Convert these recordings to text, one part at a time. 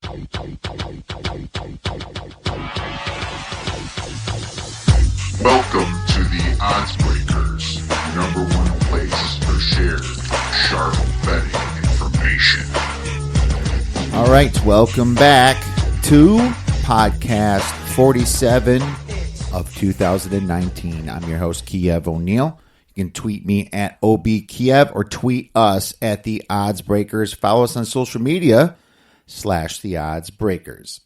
Welcome to the Odds Breakers, number one place for shared, sharp betting information. All right, welcome back to podcast 47 of 2019. I'm your host, Kiev O'Neill. You can tweet me at OBKiev or tweet us at the Odds Breakers. Follow us on social media /the Odds Breakers.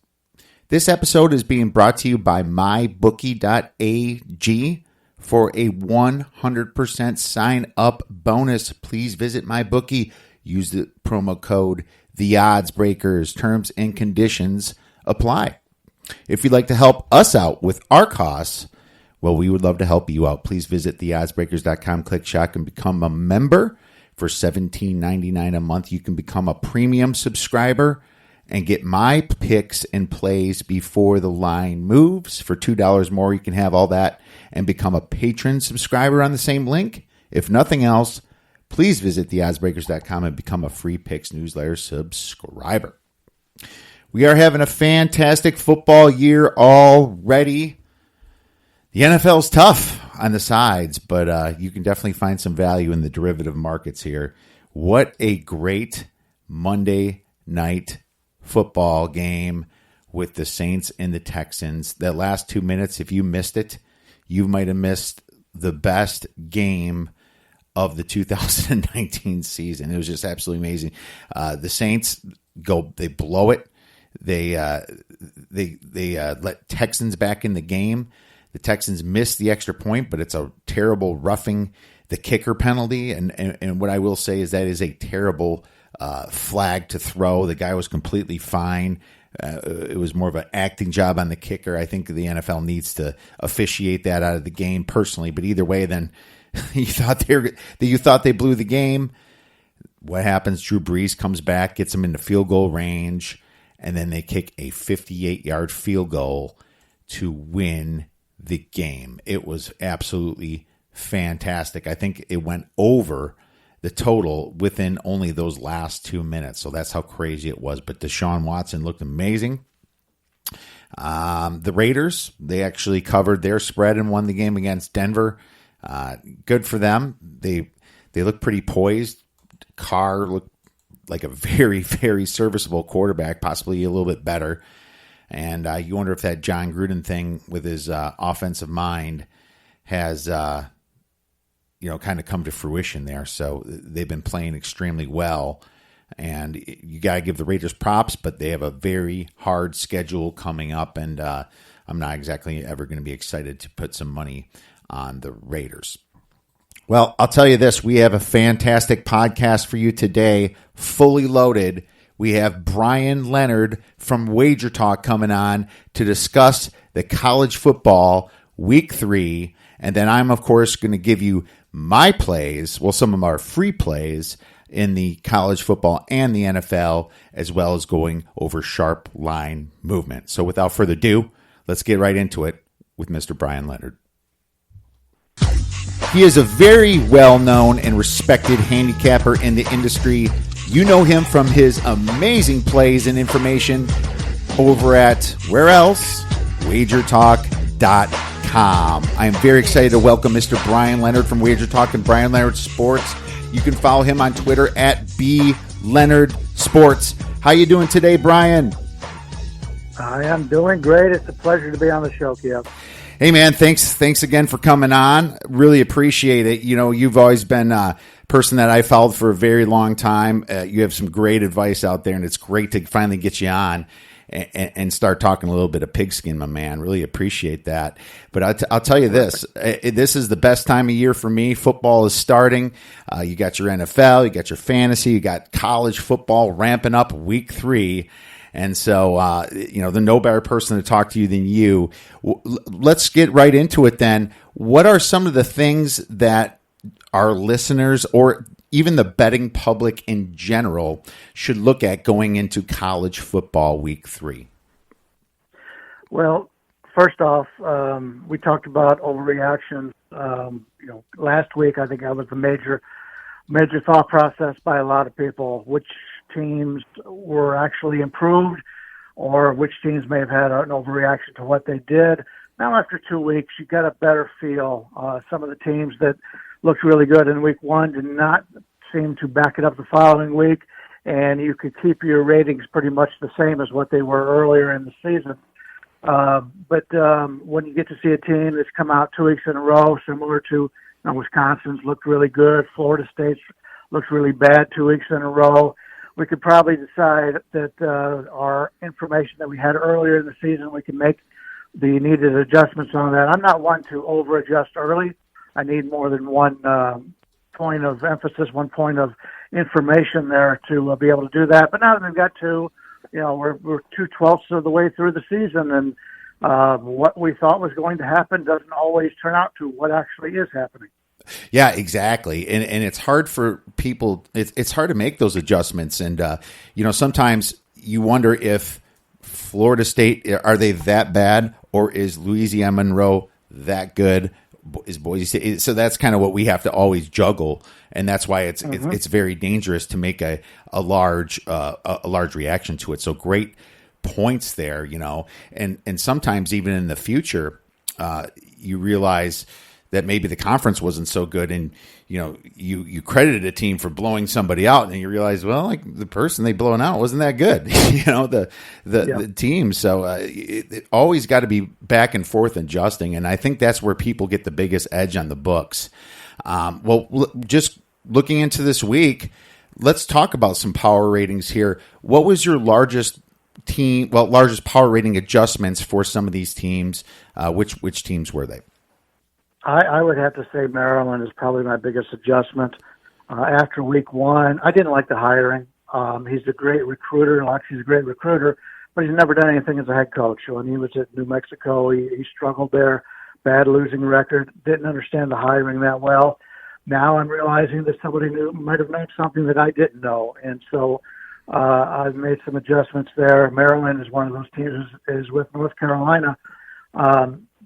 This episode is being brought to you by mybookie.ag. For a 100% sign-up bonus, please visit MyBookie. Use the promo code TheOddsBreakers. Terms and conditions apply. If you'd like to help us out with our costs, well, we would love to help you out. Please visit theoddsbreakers.com, click shop, and become a member. For $17.99 a month, you can become a premium subscriber and get my picks and plays before the line moves. For $2 more, you can have all that and become a patron subscriber on the same link. If nothing else, please visit theoddsbreakers.com and become a free picks newsletter subscriber. We are having a fantastic football year already. The NFL's tough on the sides, but you can definitely find some value in the derivative markets here. What a great Monday night football game with the Saints and the Texans. That last 2 minutes, if you missed it, you might have missed the best game of the 2019 season. It was just absolutely amazing. The Saints they blow it. They let Texans back in the game. The Texans missed the extra point, but it's a terrible roughing the kicker penalty. And what I will say is that is a terrible flag to throw. The guy was completely fine. It was more of an acting job on the kicker. I think the NFL needs to officiate that out of the game personally. But either way, then you thought they blew the game. What happens? Drew Brees comes back, gets them into field goal range, and then they kick a 58-yard field goal to win the game. It was absolutely fantastic. I think it went over the total within only those last 2 minutes. So that's how crazy it was. But Deshaun Watson looked amazing. The Raiders, they actually covered their spread and won the game against Denver. Good for them. They look pretty poised. Carr looked like a very, very serviceable quarterback, possibly a little bit better. And you wonder if that John Gruden thing with his offensive mind has, kind of come to fruition there. So they've been playing extremely well. And you got to give the Raiders props, but they have a very hard schedule coming up. And I'm not exactly ever going to be excited to put some money on the Raiders. Well, I'll tell you this. We have a fantastic podcast for you today, fully loaded. We have Bryan Leonard from Wager Talk coming on to discuss the college football week 3. And then I'm, of course, going to give you my plays, some of our free plays in the college football and the NFL, as well as going over sharp line movement. So without further ado, let's get right into it with Mr. Bryan Leonard. He is a very well-known and respected handicapper in the industry. You know him from his amazing plays and information over at, where else? WagerTalk.com. I am very excited to welcome Mr. Bryan Leonard from Wager Talk and Bryan Leonard Sports. You can follow him on Twitter at BLeonardSports. How you doing today, Bryan? I am doing great. It's a pleasure to be on the show, Kiev. Hey, man, thanks again for coming on. Really appreciate it. You know, you've always been a person that I followed for a very long time. You have some great advice out there, and it's great to finally get you on and start talking a little bit of pigskin, my man. Really appreciate that. But I'll tell you this. This is the best time of year for me. Football is starting. You got your NFL, you got your fantasy, you got college football ramping up week 3. And so, there's no better person to talk to you than you. Let's get right into it then. What are some of the things that our listeners or even the betting public in general should look at going into college football week 3? Well, first off, we talked about overreactions. Last week, I think that was a major thought process by a lot of people, which teams were actually improved, or which teams may have had an overreaction to what they did. Now, after 2 weeks, you got a better feel. Some of the teams that looked really good in week one did not seem to back it up the following week, and you could keep your ratings pretty much the same as what they were earlier in the season. But when you get to see a team that's come out 2 weeks in a row, similar to Wisconsin's looked really good, Florida State's looked really bad 2 weeks in a row, we could probably decide that our information that we had earlier in the season, we can make the needed adjustments on that. I'm not one to over-adjust early. I need more than one point of emphasis, 1 point of information there to be able to do that. But now that we've got to, we're 2/12 of the way through the season, and what we thought was going to happen doesn't always turn out to what actually is happening. Yeah, exactly. And it's hard for people. It's hard to make those adjustments. And, sometimes you wonder if Florida State, are they that bad, or is Louisiana Monroe that good? Is Boise State? So that's kind of what we have to always juggle. And that's why it's very dangerous to make a large reaction to it. So great points there, and sometimes even in the future, you realize that maybe the conference wasn't so good, and you credited a team for blowing somebody out, and you realize, well, like the person they blown out wasn't that good, the team. So it always got to be back and forth adjusting, and I think that's where people get the biggest edge on the books. Just looking into this week, let's talk about some power ratings here. What was your largest power rating adjustments for some of these teams? Which teams were they? I would have to say Maryland is probably my biggest adjustment. After week one, I didn't like the hiring. He's a great recruiter. He's a great recruiter, but he's never done anything as a head coach. When he was at New Mexico, he struggled there. Bad losing record. Didn't understand the hiring that well. Now I'm realizing that somebody might have known something that I didn't know. And so I've made some adjustments there. Maryland is one of those teams, is with North Carolina.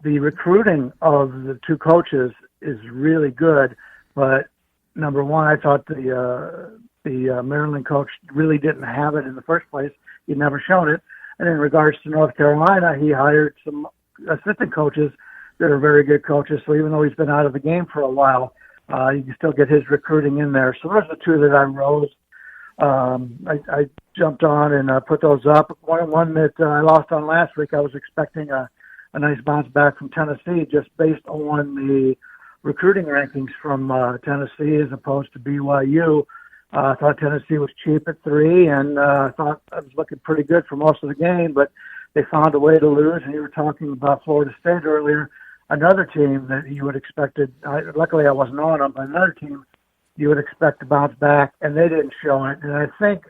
The recruiting of the two coaches is really good, but number one, I thought the Maryland coach really didn't have it in the first place. He'd never shown it. And in regards to North Carolina, he hired some assistant coaches that are very good coaches. So even though he's been out of the game for a while, you can still get his recruiting in there. So those are the two that I rose. I jumped on and put those up. One that I lost on last week, I was expecting a nice bounce back from Tennessee just based on the recruiting rankings from Tennessee as opposed to BYU. I thought Tennessee was cheap at 3, and I thought I was looking pretty good for most of the game, but they found a way to lose. And you were talking about Florida State earlier, another team that you would expect luckily I wasn't on them, but another team you would expect to bounce back, and they didn't show it. And I think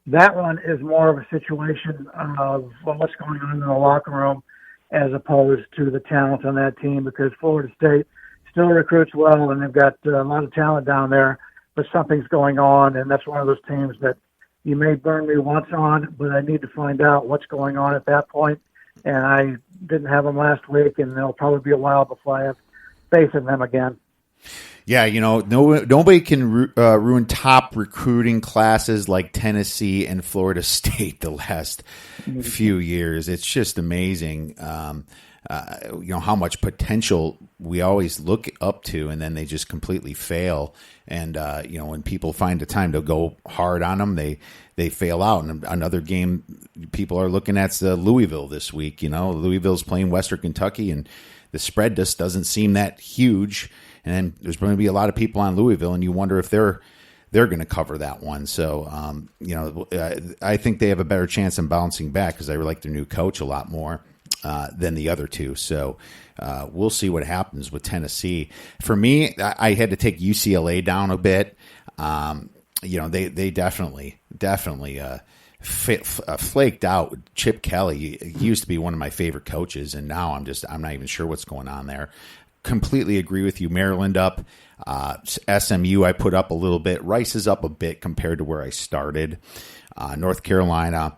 that one is more of a situation of what's going on in the locker room as opposed to the talent on that team, because Florida State still recruits well, and they've got a lot of talent down there, but something's going on, and that's one of those teams that you may burn me once on, but I need to find out what's going on at that point. And I didn't have them last week, and it'll probably be a while before I have faith in them again. Yeah, nobody can ruin top recruiting classes like Tennessee and Florida State the last few years. It's just amazing, how much potential we always look up to, and then they just completely fail. And, when people find the time to go hard on them, they fail out. And another game people are looking at is Louisville this week. Louisville's playing Western Kentucky, and the spread just doesn't seem that huge. And then there's going to be a lot of people on Louisville, and you wonder if they're going to cover that one. So, I think they have a better chance in bouncing back because I like their new coach a lot more than the other two. So we'll see what happens with Tennessee. For me, I had to take UCLA down a bit. They definitely flaked out. Chip Kelly, he used to be one of my favorite coaches, and now I'm not even sure what's going on there. Completely agree with you. Maryland up. SMU I put up a little bit. Rice is up a bit compared to where I started. North Carolina,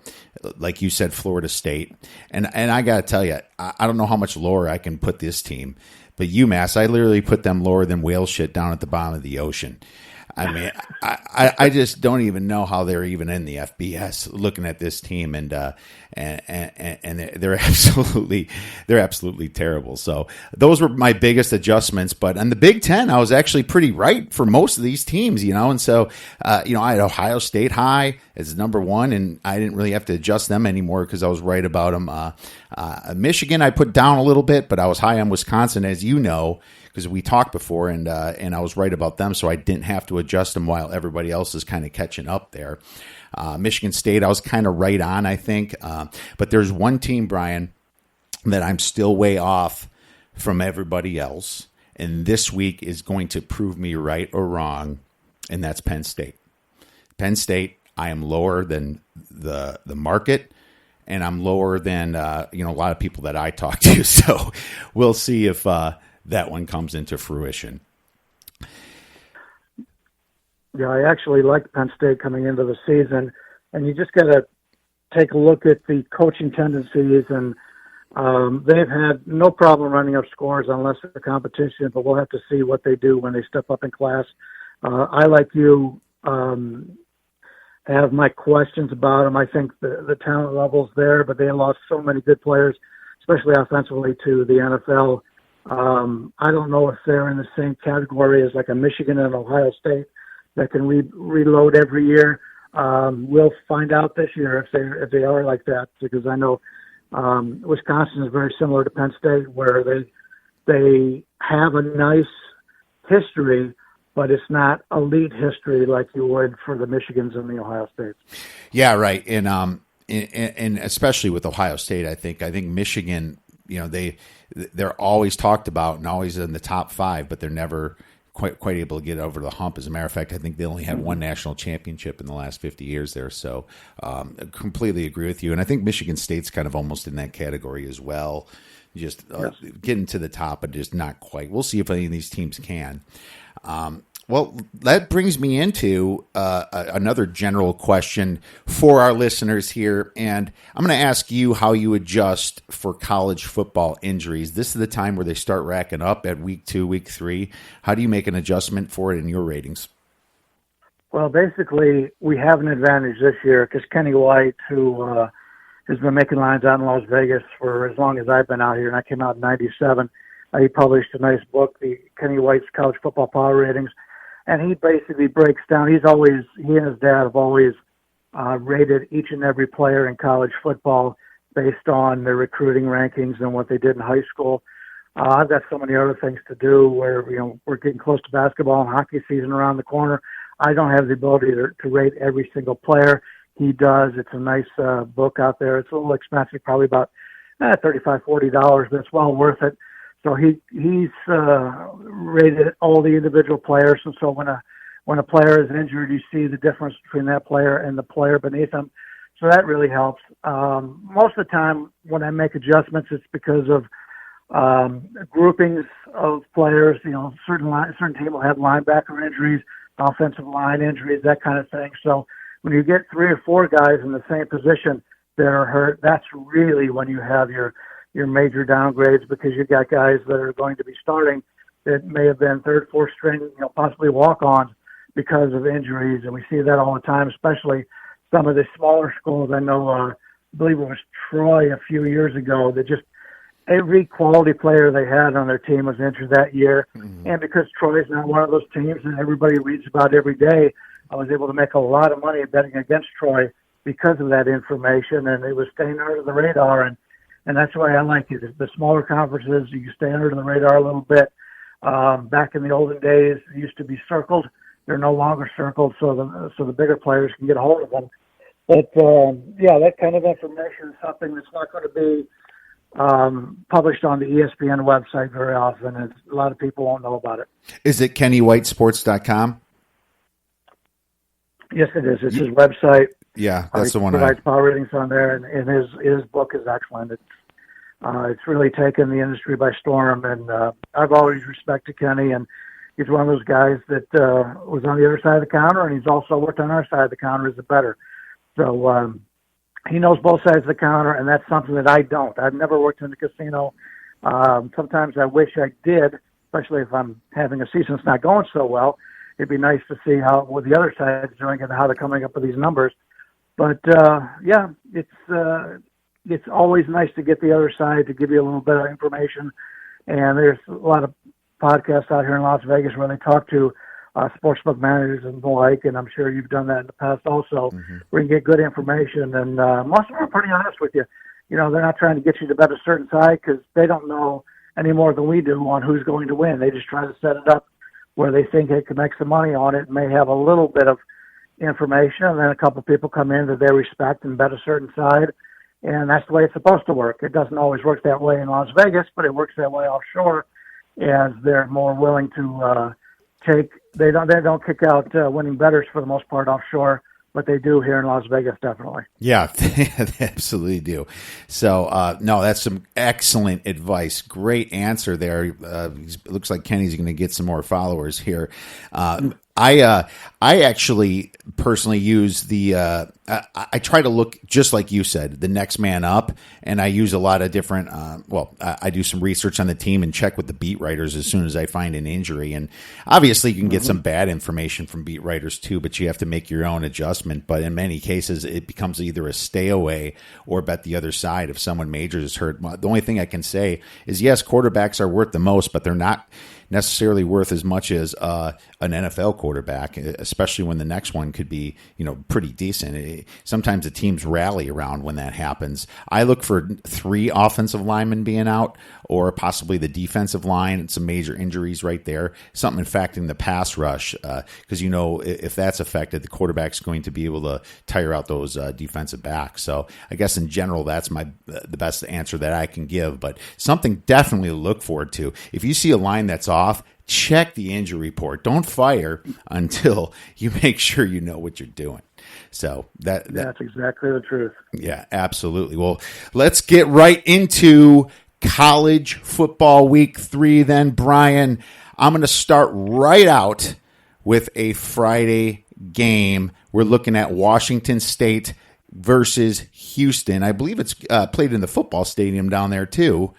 like you said, Florida State. And I got to tell you, I don't know how much lower I can put this team. But UMass, I literally put them lower than whale shit down at the bottom of the ocean. I mean, I just don't even know how they're even in the FBS. Looking at this team, and they're absolutely terrible. So those were my biggest adjustments. But on the Big Ten, I was actually pretty right for most of these teams, And so I had Ohio State high as number one, and I didn't really have to adjust them anymore because I was right about them. Michigan, I put down a little bit, but I was high on Wisconsin, as you know, because we talked before, and I was right about them, so I didn't have to adjust them while everybody else is kind of catching up there. Michigan State, I was kind of right on, I think. But there's one team, Brian, that I'm still way off from everybody else, and this week is going to prove me right or wrong, and that's Penn State. Penn State, I am lower than the market, and I'm lower than a lot of people that I talk to. So we'll see if that one comes into fruition. Yeah, I actually liked Penn State coming into the season, and you just got to take a look at the coaching tendencies, and they've had no problem running up scores unless they're competition, but we'll have to see what they do when they step up in class. I, like you, have my questions about them. I think the talent level's there, but they lost so many good players, especially offensively, to the NFL. I don't know if they're in the same category as like a Michigan and Ohio State that can reload every year. We'll find out this year if they are like that, because I know Wisconsin is very similar to Penn State, where they have a nice history, but it's not elite history like you would for the Michigans and the Ohio States. Yeah, right. And especially with Ohio State, I think Michigan, they're always talked about and always in the top five, but they're never quite able to get over the hump. As a matter of fact, I think they only had one national championship in the last 50 years there. So I completely agree with you. And I think Michigan State's kind of almost in that category as well. Just getting to the top, but just not quite. We'll see if any of these teams can. Well, that brings me into another general question for our listeners here, and I'm going to ask you how you adjust for college football injuries. This is the time where they start racking up at week 2, week 3. How do you make an adjustment for it in your ratings? Well, basically, we have an advantage this year because Kenny White, who has been making lines out in Las Vegas for as long as I've been out here, and I came out in '97. He published a nice book, the Kenny White's College Football Power Ratings. And he basically breaks down, he and his dad have always rated each and every player in college football based on their recruiting rankings and what they did in high school. I've got so many other things to do where, we're getting close to basketball and hockey season around the corner. I don't have the ability to rate every single player. He does. It's a nice book out there. It's a little expensive, probably about $35, $40, but it's well worth it. So he's rated all the individual players, and so when a player is injured, you see the difference between that player and the player beneath him. So that really helps. Most of the time, when I make adjustments, it's because of groupings of players. Certain team will have linebacker injuries, offensive line injuries, that kind of thing. So when you get 3 or 4 guys in the same position that are hurt, that's really when you have your major downgrades, because you've got guys that are going to be starting that may have been 3rd, 4th string, possibly walk-ons because of injuries. And we see that all the time, especially some of the smaller schools. I know, I believe it was Troy a few years ago, that just every quality player they had on their team was injured that year. Mm-hmm. And because Troy is not one of those teams that everybody reads about every day, I was able to make a lot of money betting against Troy because of that information, and it was staying under the radar. And that's why I like it. The smaller conferences, you stay under the radar a little bit. Back in the olden days, it used to be circled. They're no longer circled, so the bigger players can get a hold of them. But, that kind of information is something that's not going to be published on the ESPN website very often, and a lot of people won't know about it. Is it KennyWhiteSports.com? Yes, it is. It's his website. Yeah, that's the one. He provides power ratings on there, and his book is excellent. It's really taken the industry by storm, and I've always respected Kenny, and he's one of those guys that was on the other side of the counter, and he's also worked on our side of the counter as a bettor. So he knows both sides of the counter, and that's something that I don't. I've never worked in the casino. Sometimes I wish I did, especially if I'm having a season that's not going so well. it'd be nice to see what the other side's doing and how they're coming up with these numbers. But yeah, it's always nice to get the other side to give you a little bit of information. And there's a lot of podcasts out here in Las Vegas where they talk to sportsbook managers and the like, and I'm sure you've done that in the past also, where you can get good information. And most of them are pretty honest with you. You know, they're not trying to get you to bet a certain side because they don't know any more than we do on who's going to win. They just try to set it up where they think they can make some money on it and may have a little bit of information, and then a couple of people come in that they respect and bet a certain side, and that's the way it's supposed to work. It doesn't always work that way in Las Vegas, but it works that way offshore, as they're more willing to they don't kick out winning bettors for the most part offshore, but they do here in Las Vegas, definitely. Yeah, they absolutely do. So, no, that's some excellent advice. Great answer there. It looks like Kenny's going to get some more followers here. I actually personally use the I try to look, just like you said, the next man up, and I use a lot of different I do some research on the team and check with the beat writers as soon as I find an injury. And obviously you can get some bad information from beat writers too, but you have to make your own adjustment. But in many cases it becomes either a stay away or bet the other side if someone major is hurt. The only thing I can say is, yes, quarterbacks are worth the most, but they're not necessarily worth as much as an NFL quarterback, especially when the next one could be, pretty decent. Sometimes the teams rally around when that happens. I look for 3 offensive linemen being out, or possibly the defensive line and some major injuries right there. Something affecting the pass rush, because if that's affected, the quarterback's going to be able to tire out those defensive backs. So I guess in general, that's the best answer that I can give. But something definitely to look forward to. If you see a line that's off, check the injury report. Don't fire until you make sure you know what you're doing. So that's exactly the truth. Yeah, absolutely. Well, let's get right into college football week 3 then, Bryan. I'm going to start right out with a Friday game. We're looking at Washington State versus Houston. I believe it's played in the football stadium down there too.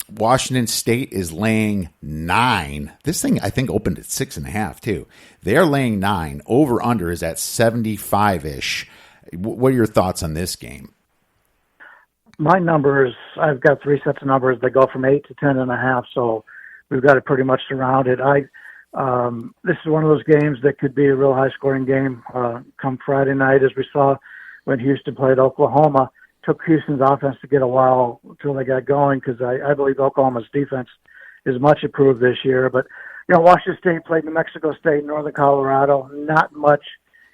Washington State is laying 9. This thing, I think, opened at 6.5 too. They're laying 9. Over under is at 75-ish. What are your thoughts on this game? My numbers, I've got 3 sets of numbers. They go from 8 to 10.5. So we've got it pretty much surrounded. This is one of those games that could be a real high scoring game come Friday night, as we saw when Houston played Oklahoma. Took Houston's offense to get a while until they got going, because I believe Oklahoma's defense is much improved this year. But, Washington State played New Mexico State, Northern Colorado, not much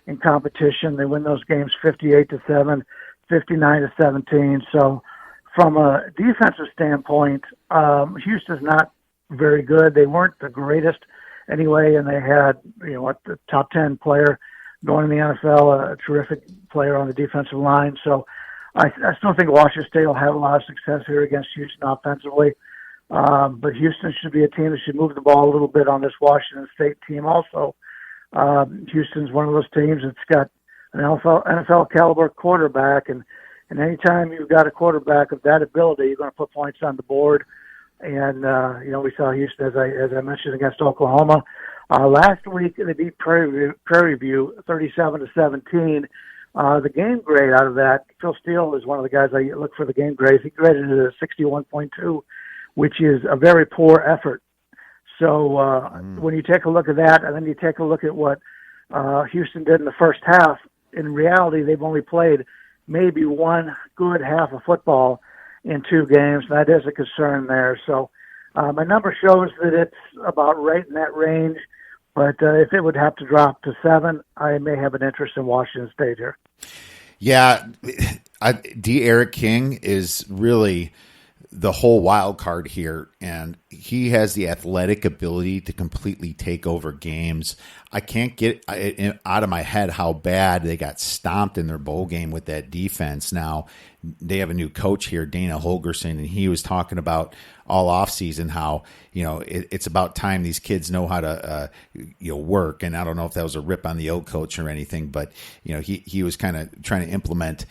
in competition. They win those games 58-7, 59-17. So from a defensive standpoint, Houston's not very good. They weren't the greatest anyway, and they had, the top 10 player going in the NFL, a terrific player on the defensive line. So I still think Washington State will have a lot of success here against Houston offensively. But Houston should be a team that should move the ball a little bit on this Washington State team also. Houston's one of those teams that's got an NFL caliber quarterback, and anytime you've got a quarterback of that ability, you're going to put points on the board. And, we saw Houston, as I mentioned, against Oklahoma. Last week, they beat Prairie View 37-17. The game grade out of that, Phil Steele is one of the guys I look for the game grades. He graded it at 61.2, which is a very poor effort. So when you take a look at that, and then you take a look at what Houston did in the first half, in reality, they've only played maybe one good half of football in 2 games. That is a concern there. So my number shows that it's about right in that range. But if it would have to drop to 7, I may have an interest in Washington State here. Yeah, Eric King is really the whole wild card here, and he has the athletic ability to completely take over games. I can't get it out of my head how bad they got stomped in their bowl game with that defense. Now, they have a new coach here, Dana Holgerson, and he was talking about all offseason how, it's about time these kids know how to, work. And I don't know if that was a rip on the old coach or anything, but, he was kind of trying to implement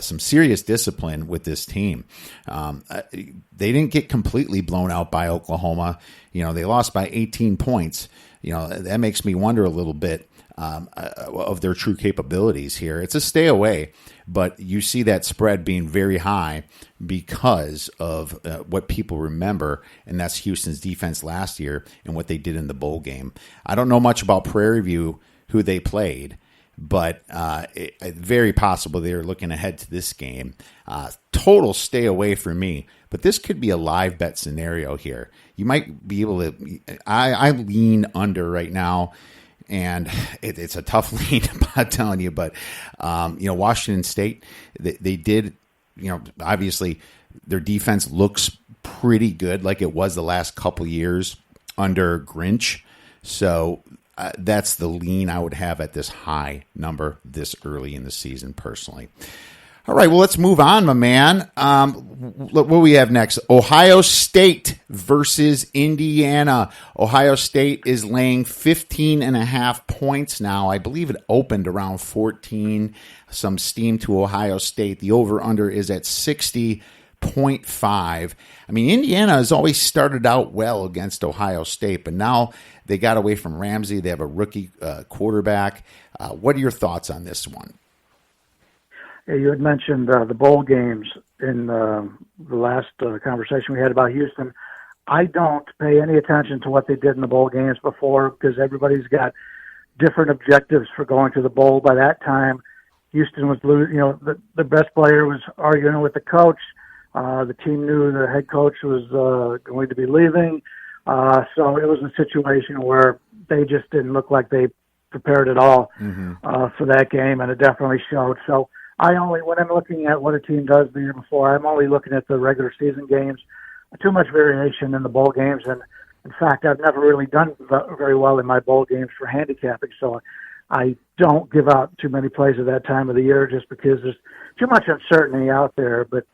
some serious discipline with this team. They didn't get completely blown out by Oklahoma. They lost by 18 points. That makes me wonder a little bit of their true capabilities here. It's a stay away, but you see that spread being very high because of what people remember, and that's Houston's defense last year and what they did in the bowl game. I don't know much about Prairie View, who they played, but very possible they're looking ahead to this game. Total stay away for me, but this could be a live bet scenario here. You might be able to. I lean under right now, and it's a tough lean, I'm telling you. But Washington State, they did. Obviously their defense looks pretty good, like it was the last couple years under Grinch. So that's the lean I would have at this high number this early in the season, personally. All right, well, let's move on, my man. What do we have next? Ohio State versus Indiana. Ohio State is laying 15.5 points now. I believe it opened around 14. Some steam to Ohio State. The over-under is at 60.5. I mean, Indiana has always started out well against Ohio State, but now they got away from Ramsey. They have a rookie quarterback. What are your thoughts on this one? Yeah, you had mentioned the bowl games in the last conversation we had about Houston. I don't pay any attention to what they did in the bowl games before because everybody's got different objectives for going to the bowl. By that time, Houston was losing. The best player was arguing with the coach. The team knew the head coach was going to be leaving. So it was a situation where they just didn't look like they prepared at all for that game, and it definitely showed. So when I'm looking at what a team does the year before, I'm only looking at the regular season games. Too much variation in the bowl games, and in fact, I've never really done very well in my bowl games for handicapping, so I don't give out too many plays at that time of the year just because there's too much uncertainty out there. But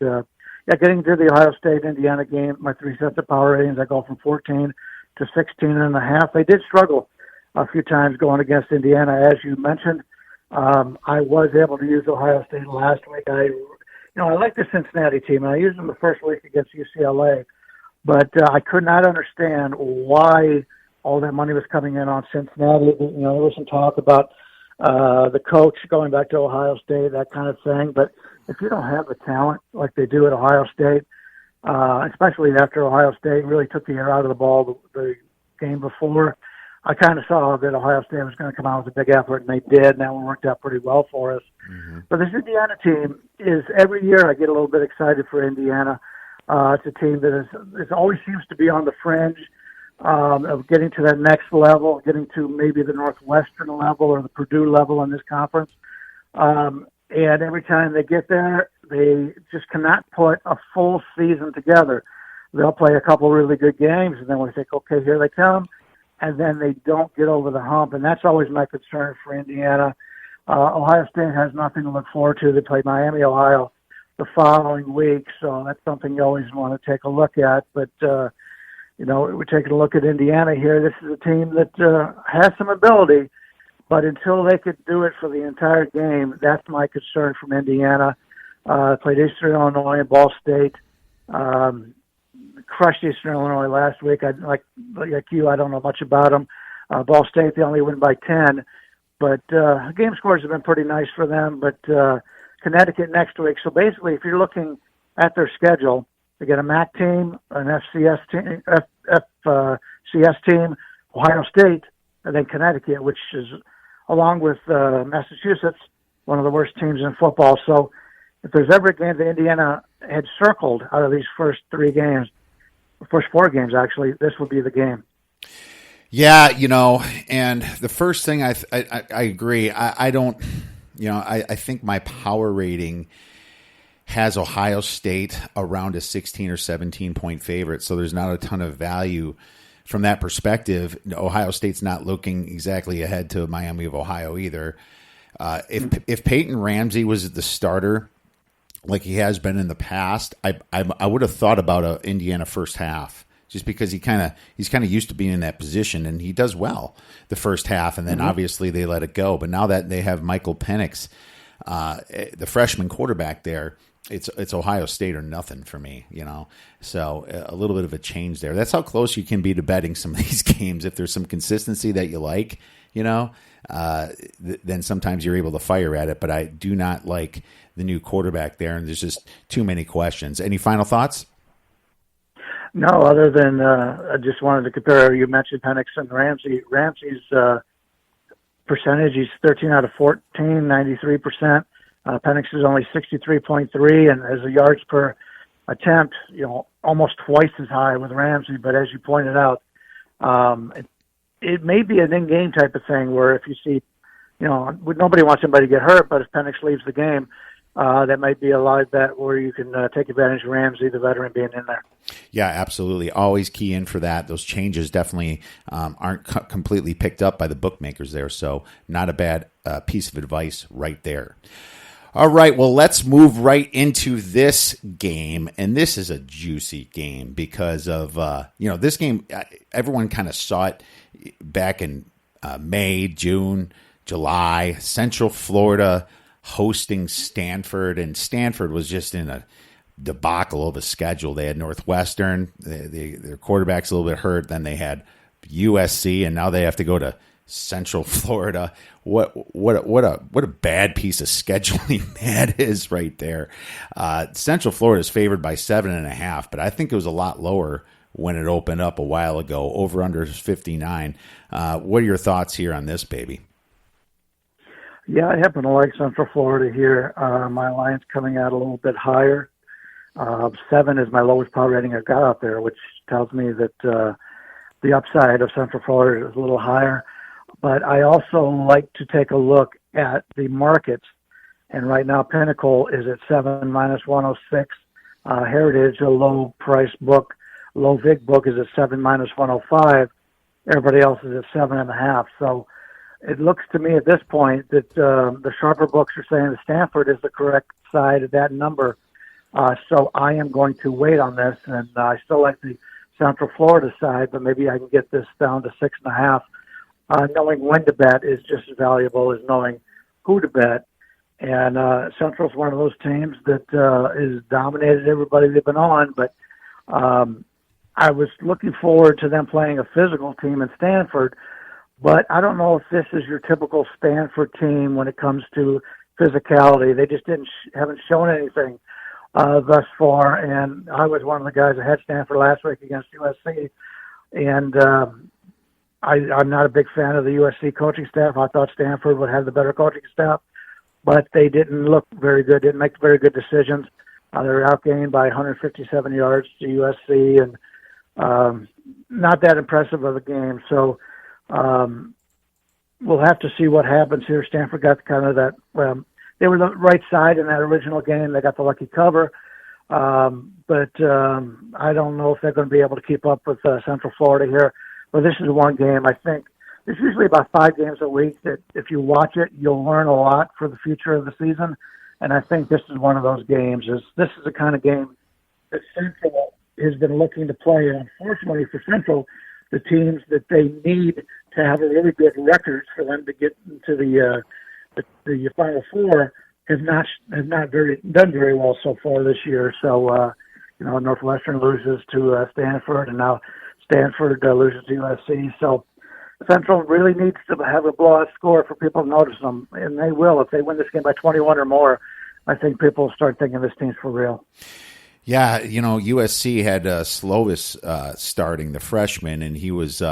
getting to the Ohio State-Indiana game, my 3 sets of power ratings, I go from 14 to 16.5. They did struggle a few times going against Indiana, as you mentioned. I was able to use Ohio State last week. I like the Cincinnati team, and I used them the first week against UCLA, but I could not understand why all that money was coming in on Cincinnati. There was some talk about the coach going back to Ohio State, that kind of thing. But if you don't have the talent like they do at Ohio State, especially after Ohio State really took the air out of the ball the game before, I kind of saw that Ohio State was going to come out with a big effort, and they did, and that one worked out pretty well for us. But this Indiana team is, every year I get a little bit excited for Indiana. It's a team that always seems to be on the fringe of getting to that next level, getting to maybe the Northwestern level or the Purdue level in this conference. And every time they get there, they just cannot put a full season together. They'll play a couple really good games, and then we think, okay, here they come. And then they don't get over the hump, and that's always my concern for Indiana. Ohio State has nothing to look forward to. They play Miami, Ohio the following week, so that's something you always want to take a look at. But, we're taking a look at Indiana here. This is a team that has some ability, but until they could do it for the entire game, that's my concern from Indiana. Played Eastern Illinois and Ball State. Crushed Eastern Illinois last week. Like you, I don't know much about them. Ball State, they only win by 10. But game scores have been pretty nice for them. But Connecticut next week. So basically, if you're looking at their schedule, they get a MAC team, an FCS team, Ohio State, and then Connecticut, which is, along with Massachusetts, one of the worst teams in football. So if there's ever a game that Indiana had circled out of these first 3 games, the first 4 games, actually, this would be the game. Yeah, and the first thing I agree. I don't, I think my power rating has Ohio State around a 16 or 17 point favorite. So there's not a ton of value from that perspective. Ohio State's not looking exactly ahead to Miami of Ohio either. If Peyton Ramsey was the starter, like he has been in the past, I would have thought about an Indiana first half, just because he's kind of used to being in that position, and he does well the first half, and then obviously they let it go. But now that they have Michael Penix, the freshman quarterback there, it's Ohio State or nothing for me, So a little bit of a change there. That's how close you can be to betting some of these games. If there's some consistency that you like, then sometimes you're able to fire at it. But I do not like the new quarterback there, and there's just too many questions. Any final thoughts? No, other than I just wanted to compare. You mentioned Penix and Ramsey. Ramsey's percentage, he's 13 out of 14, 93%. Penix is only 63.3, and as a yards per attempt, almost twice as high with Ramsey. But as you pointed out, it may be an in-game type of thing where if you see, nobody wants somebody to get hurt, but if Penix leaves the game, that might be a live bet where you can take advantage of Ramsey, the veteran, being in there. Yeah, absolutely. Always key in for that. Those changes definitely aren't completely picked up by the bookmakers there, so not a bad piece of advice right there. All right, well, let's move right into this game, and this is a juicy game because of, this game, everyone kind of saw it back in May, June, July, Central Florida hosting Stanford, and Stanford was just in a debacle of a schedule. They had Northwestern, their quarterback's a little bit hurt, then they had USC, and now they have to go to Central Florida. What a bad piece of scheduling that is right there. Central Florida is favored by 7.5, but I think it was a lot lower when it opened up a while ago. Over under 59. What are your thoughts here on this, baby? Yeah, I happen to like Central Florida here. My line's coming out a little bit higher. 7 is my lowest power rating I've got out there, which tells me that the upside of Central Florida is a little higher. But I also like to take a look at the markets. And right now, Pinnacle is at 7 minus 106. Heritage, a low price book, low VIG book, is at 7 minus 105. Everybody else is at 7.5. So it looks to me at this point that the sharper books are saying that Stanford is the correct side of that number. So I am going to wait on this, and I still like the Central Florida side, but maybe I can get this down to 6.5. Knowing when to bet is just as valuable as knowing who to bet. And Central's one of those teams that has dominated everybody they've been on, but I was looking forward to them playing a physical team in Stanford, but I don't know if this is your typical Stanford team when it comes to physicality. They just haven't shown anything thus far, and I was one of the guys that had Stanford last week against USC, and I'm not a big fan of the USC coaching staff. I thought Stanford would have the better coaching staff, but they didn't look very good, didn't make very good decisions. They were outgained by 157 yards to USC, and not that impressive of a game. So we'll have to see what happens here. Stanford got kind of that, they were the right side in that original game. They got the lucky cover. But I don't know if they're going to be able to keep up with Central Florida here. But this is one game. I think there's usually about 5 games a week that if you watch it, you'll learn a lot for the future of the season. And I think this is one of those games. This is the kind of game that Central has been looking to play. And unfortunately for Central, the teams that they need to have a really good record for them to get into the Final Four have not done very well so far this year. So Northwestern loses to Stanford, and now Stanford loses to USC. So Central really needs to have a blowout score for people to notice them, and they will. If they win this game by 21 or more, I think people will start thinking this team's for real. Yeah, USC had Slovis starting, the freshman, and he was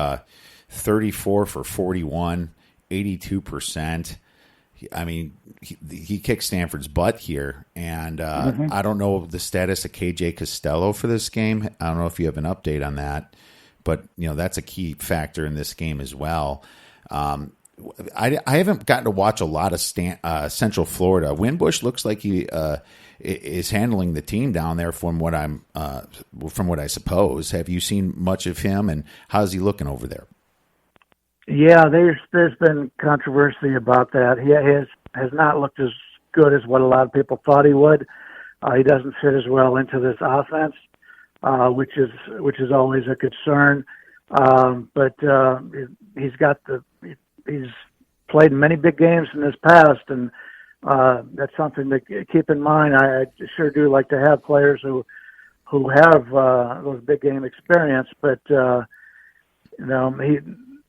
34 for 41, 82%. I mean, he kicked Stanford's butt here, and I don't know the status of KJ Costello for this game. I don't know if you have an update on that, but that's a key factor in this game as well. I haven't gotten to watch a lot of Central Florida. Winbush looks like he is handling the team down there from what I suppose. Have you seen much of him, and how's he looking over there? Yeah, there's been controversy about that. He has not looked as good as what a lot of people thought he would. He doesn't fit as well into this offense, which is always a concern. But he's played in many big games in his past, and that's something to keep in mind. I sure do like to have players who have those big game experience, but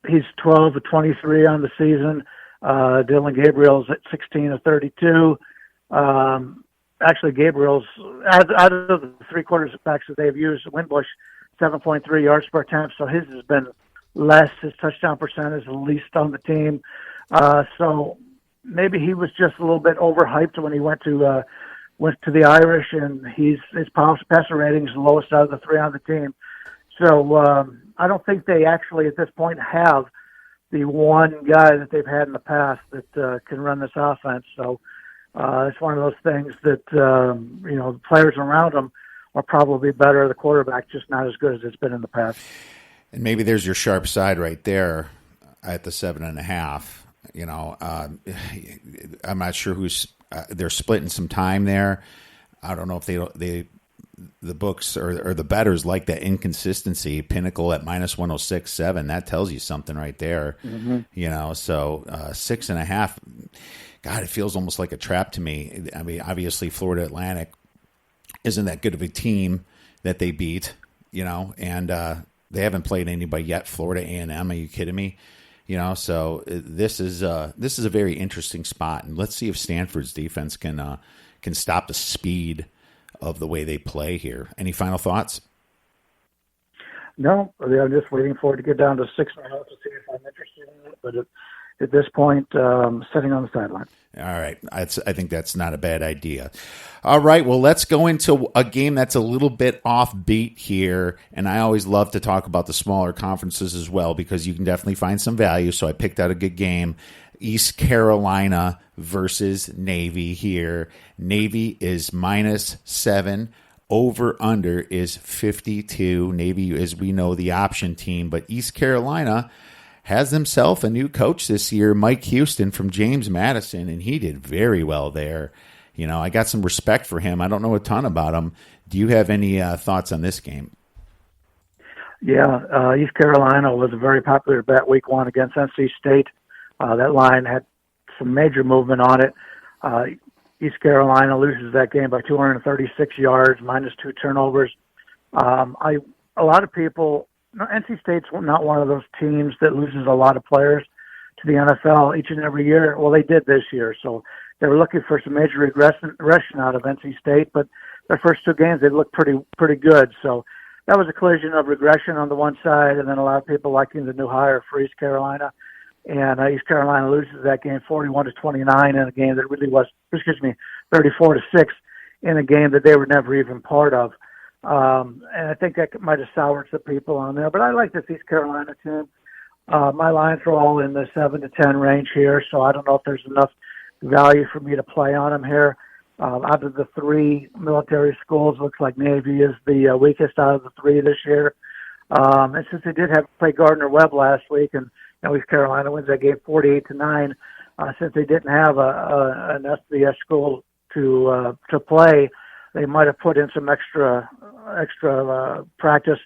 he's 12 of 23 on the season. Dylan Gabriel's at 16 of 32. Actually, Gabriel's out of the three quarterbacks that they've used, Winbush 7.3 yards per attempt, so his has been less. His touchdown percentage is the least on the team. So maybe he was just a little bit overhyped when he went to the Irish, and his passer rating is the lowest out of the three on the team. So I don't think they actually at this point have the one guy that they've had in the past that can run this offense. So it's one of those things that the players around him are probably better. The quarterback just not as good as it's been in the past. And maybe there's your sharp side right there at the 7.5. I'm not sure who's they're splitting some time there. I don't know if the books or the bettors like that inconsistency. Pinnacle at minus 106.7. That tells you something right there. Mm-hmm. So 6.5. God, it feels almost like a trap to me. I mean, obviously Florida Atlantic isn't that good of a team that they beat, and they haven't played anybody yet. Florida A&M, are you kidding me? So this is a very interesting spot, and let's see if Stanford's defense can stop the speed of the way they play here. Any final thoughts? No, I'm just waiting for it to get down to 6.5 to see if I'm interested in it. But at this point, sitting on the sideline. All right. I think that's not a bad idea. All right. Well, let's go into a game that's a little bit offbeat here. And I always love to talk about the smaller conferences as well because you can definitely find some value. So I picked out a good game. East Carolina versus Navy here. Navy is -7. Over under is 52. Navy, as we know, the option team. But East Carolina has himself a new coach this year, Mike Houston from James Madison, and he did very well there. I got some respect for him. I don't know a ton about him. Do you have any thoughts on this game? Yeah, East Carolina was a very popular bet week one against NC State. That line had some major movement on it. East Carolina loses that game by 236 yards, -2 turnovers. A lot of people, NC State's not one of those teams that loses a lot of players to the NFL each and every year. Well, they did this year, so they were looking for some major regression out of NC State, but their first two games, they looked pretty good. So that was a collision of regression on the one side, and then a lot of people liking the new hire for East Carolina. And East Carolina loses that game 41-29 in a game that really was, 34-6 in a game that they were never even part of. And I think that might have soured some people on there. But I like this East Carolina team. My lines are all in the 7 to 10 range here, so I don't know if there's enough value for me to play on them here. Out of the three military schools, looks like Navy is the weakest out of the three this year. And since they did have to play Gardner-Webb last week, and East Carolina wins that game 48-9, since they didn't have an FBS school to play, they might have put in some extra practice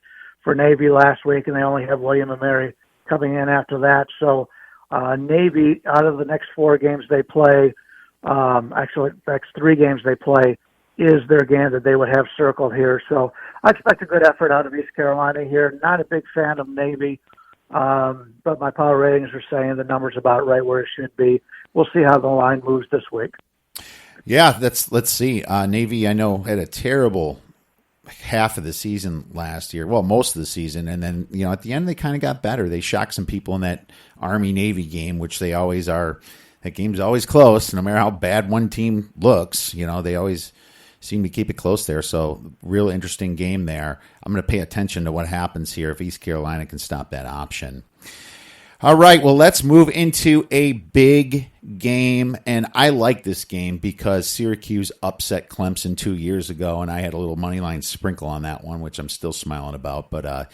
for Navy last week, and they only have William and Mary coming in after that. So Navy, out of the next four games they play, actually next three games they play, is their game that they would have circled here. So I expect a good effort out of East Carolina here. Not a big fan of Navy, but my power ratings are saying the number's about right where it should be. We'll see how the line moves this week. Yeah, let's see. Navy, I know, had a terrible half of the season last year. Well, most of the season. And then, at the end, they kind of got better. They shocked some people in that Army-Navy game, which they always are. That game's always close. No matter how bad one team looks, they always seem to keep it close there. So, real interesting game there. I'm going to pay attention to what happens here if East Carolina can stop that option. All right, well, let's move into a big game, and I like this game because Syracuse upset Clemson 2 years ago, and I had a little money line sprinkle on that one, which I'm still smiling about. But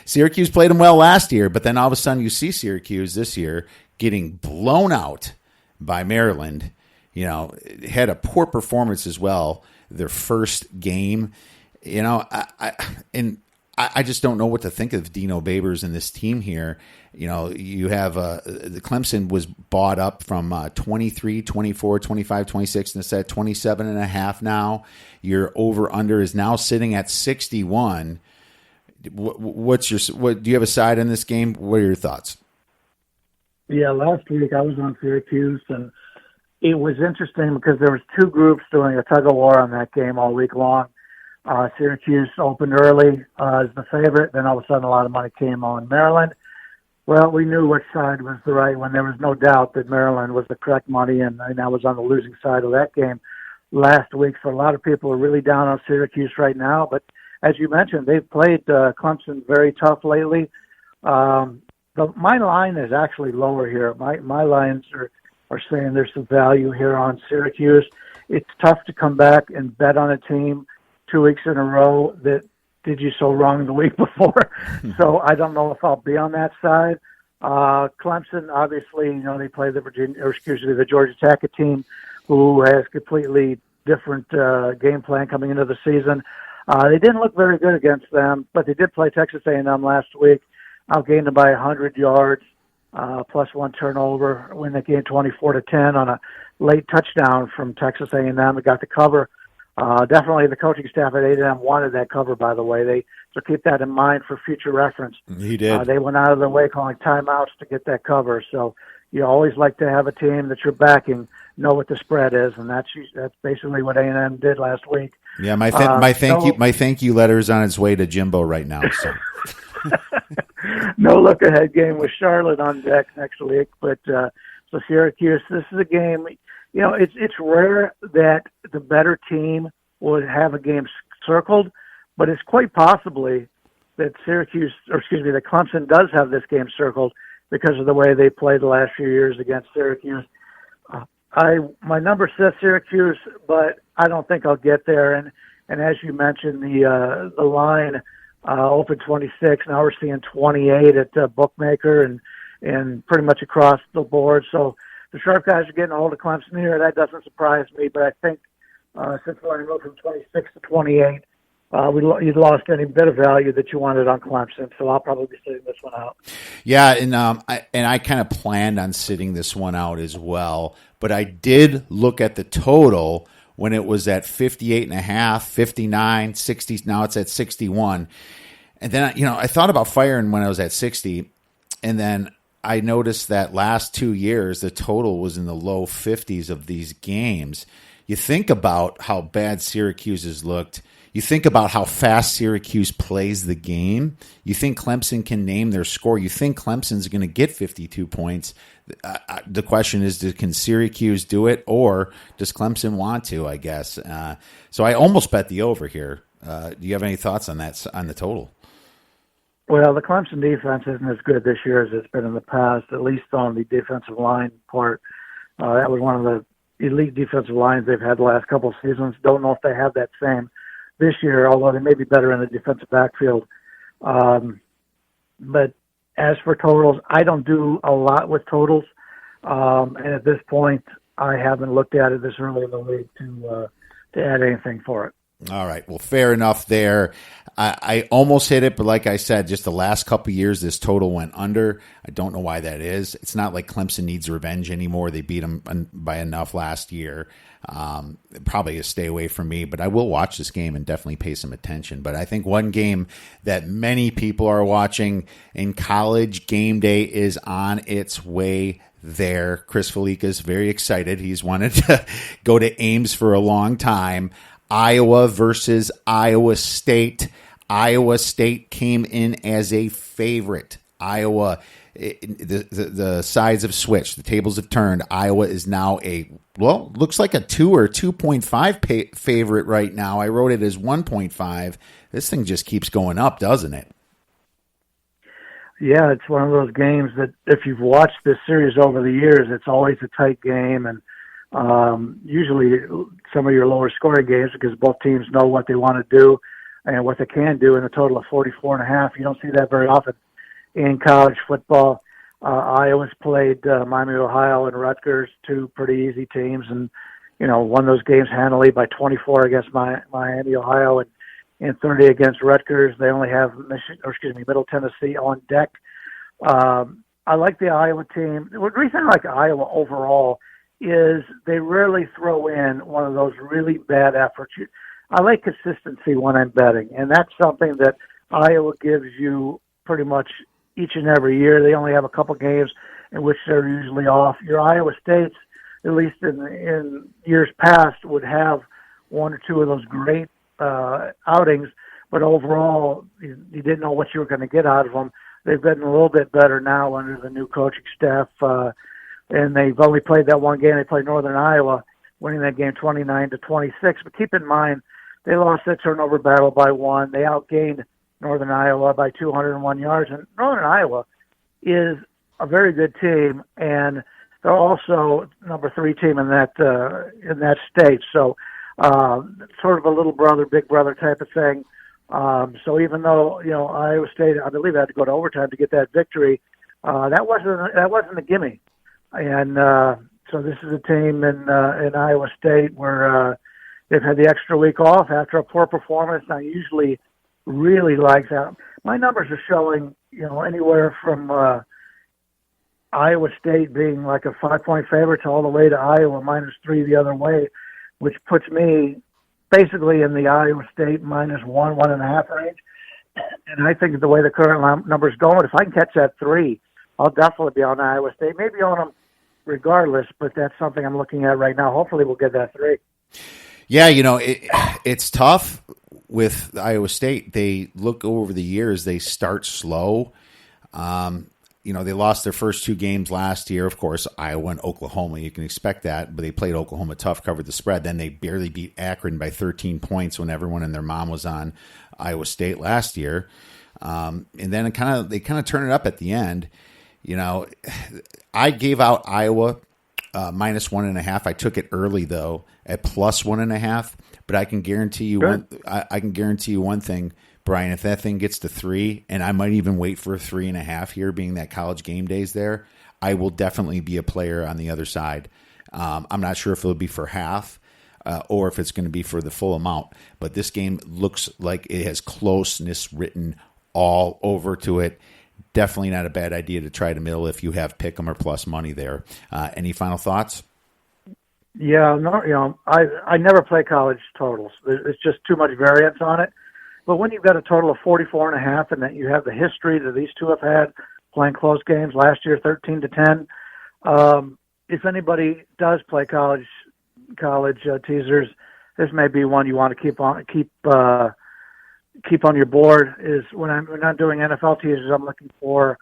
Syracuse played them well last year, but then all of a sudden you see Syracuse this year getting blown out by Maryland. Had a poor performance as well, their first game. And I just don't know what to think of Dino Babers and this team here. You know, you have the Clemson was bought up from 23, 24, 25, 26, and it's at 27 and a half now. Your over-under is now sitting at 61. What do you have a side in this game? What are your thoughts? Yeah, last week I was on Syracuse, and it was interesting because there was two groups doing a tug-of-war on that game all week long. Syracuse opened early as the favorite. Then all of a sudden a lot of money came on Maryland. Well, we knew which side was the right one. There was no doubt that Maryland was the correct money, and I was on the losing side of that game last week. So a lot of people are really down on Syracuse right now. But as you mentioned, they've played Clemson very tough lately. My line is actually lower here. My lines are saying there's some value here on Syracuse. It's tough to come back and bet on a team 2 weeks in a row that did you so wrong the week before. So I don't know if I'll be on that side. Clemson, obviously, they play the Georgia Tech, a team who has completely different game plan coming into the season. They didn't look very good against them, but they did play Texas A&M last week. Outgained them by 100 yards, plus one turnover, when they gained 24-10 on a late touchdown from Texas A&M. It got the cover. Definitely the coaching staff at A&M wanted that cover, by the way. So keep that in mind for future reference. He did. They went out of their way calling timeouts to get that cover. So you always like to have a team that you're backing know what the spread is, and that's basically what A&M did last week. Yeah, my thank you letter is on its way to Jimbo right now. So. No look-ahead game with Charlotte on deck next week, but so Syracuse, this is a game. It's rare that the better team would have a game circled, but it's quite possibly that that Clemson does have this game circled because of the way they played the last few years against Syracuse. My number says Syracuse, but I don't think I'll get there. And as you mentioned, the line opened 26. Now we're seeing 28 at Bookmaker and pretty much across the board. So the sharp guys are getting a hold of Clemson here. That doesn't surprise me, but I think since the line moved from 26 to 28, you'd lost any bit of value that you wanted on Clemson. So I'll probably be sitting this one out. Yeah, and I kind of planned on sitting this one out as well, but I did look at the total when it was at 58.5, 59, 60. Now it's at 61. And then, I thought about firing when I was at 60. And then I noticed that last 2 years, the total was in the low 50s of these games. You think about how bad Syracuse has looked. You think about how fast Syracuse plays the game. You think Clemson can name their score. You think Clemson's going to get 52 points. The question is, can Syracuse do it, or does Clemson want to, I guess? So I almost bet the over here. Do you have any thoughts on that, on the total? Well, the Clemson defense isn't as good this year as it's been in the past, at least on the defensive line part. That was one of the elite defensive lines they've had the last couple of seasons. Don't know if they have that same this year, although they may be better in the defensive backfield. But as for totals, I don't do a lot with totals. And at this point, I haven't looked at it this early in the week to add anything for it. All right. Well, fair enough there. I almost hit it, but like I said, just the last couple of years, this total went under. I don't know why that is. It's not like Clemson needs revenge anymore. They beat them by enough last year. Probably a stay away from me, but I will watch this game and definitely pay some attention. But I think one game that many people are watching in college, game day is on its way there. Chris Felica is very excited. He's wanted to go to Ames for a long time. Iowa versus Iowa State. Iowa State came in as a favorite. Iowa, the sides have switched. The tables have turned. Iowa is now looks like a 2 or 2.5 favorite right now. I wrote it as 1.5. This thing just keeps going up, doesn't it? Yeah, it's one of those games that if you've watched this series over the years, it's always a tight game, and usually some of your lower scoring games because both teams know what they want to do and what they can do in a total of 44.5. You don't see that very often in college football. Iowa's played Miami, Ohio, and Rutgers, two pretty easy teams, and won those games handily by 24 against Miami, Ohio, and and 30 against Rutgers. They only have Middle Tennessee on deck. I like the Iowa team. The reason I like Iowa overall is they rarely throw in one of those really bad efforts. I like consistency when I'm betting, and that's something that Iowa gives you pretty much each and every year. They only have a couple games in which they're usually off. Your Iowa States, at least in years past, would have one or two of those great outings, but overall, you didn't know what you were going to get out of them. They've gotten a little bit better now under the new coaching staff, and they've only played that one game. They played Northern Iowa, winning that game 29-26. But keep in mind, they lost that turnover battle by 1. They outgained Northern Iowa by 201 yards, and Northern Iowa is a very good team, and they're also number 3 team in that state. So, sort of a little brother, big brother type of thing. So even though, Iowa State, I believe, had to go to overtime to get that victory, that wasn't a gimme. And so this is a team in Iowa State where they've had the extra week off after a poor performance. I usually really like that. My numbers are showing, anywhere from Iowa State being like a 5-point favorite to all the way to Iowa -3 the other way, which puts me basically in the Iowa State -1, 1.5 range. And I think the way the current numbers going, if I can catch that 3, I'll definitely be on Iowa State. Maybe on them regardless, but that's something I'm looking at right now. Hopefully we'll get that 3. Yeah, it's tough with Iowa State. They look over the years, they start slow. They lost their first 2 games last year. Of course, Iowa and Oklahoma, you can expect that, but they played Oklahoma tough, covered the spread. Then they barely beat Akron by 13 points when everyone and their mom was on Iowa State last year. And then they kind of turn it up at the end. I gave out Iowa -1.5. I took it early though at +1.5. But I can guarantee you one thing, Brian. If that thing gets to 3, and I might even wait for a 3.5 here, being that college game days there, I will definitely be a player on the other side. I'm not sure if it'll be for half or if it's going to be for the full amount. But this game looks like it has closeness written all over to it. Definitely not a bad idea to try to middle if you have pick 'em or plus money there. Any final thoughts? Yeah, no, I never play college totals. It's just too much variance on it. But when you've got a total of 44.5, and that you have the history that these two have had playing close games last year, 13-10, if anybody does play college teasers, this may be one you want to keep on your board. Is when I'm not doing NFL teasers, I'm looking for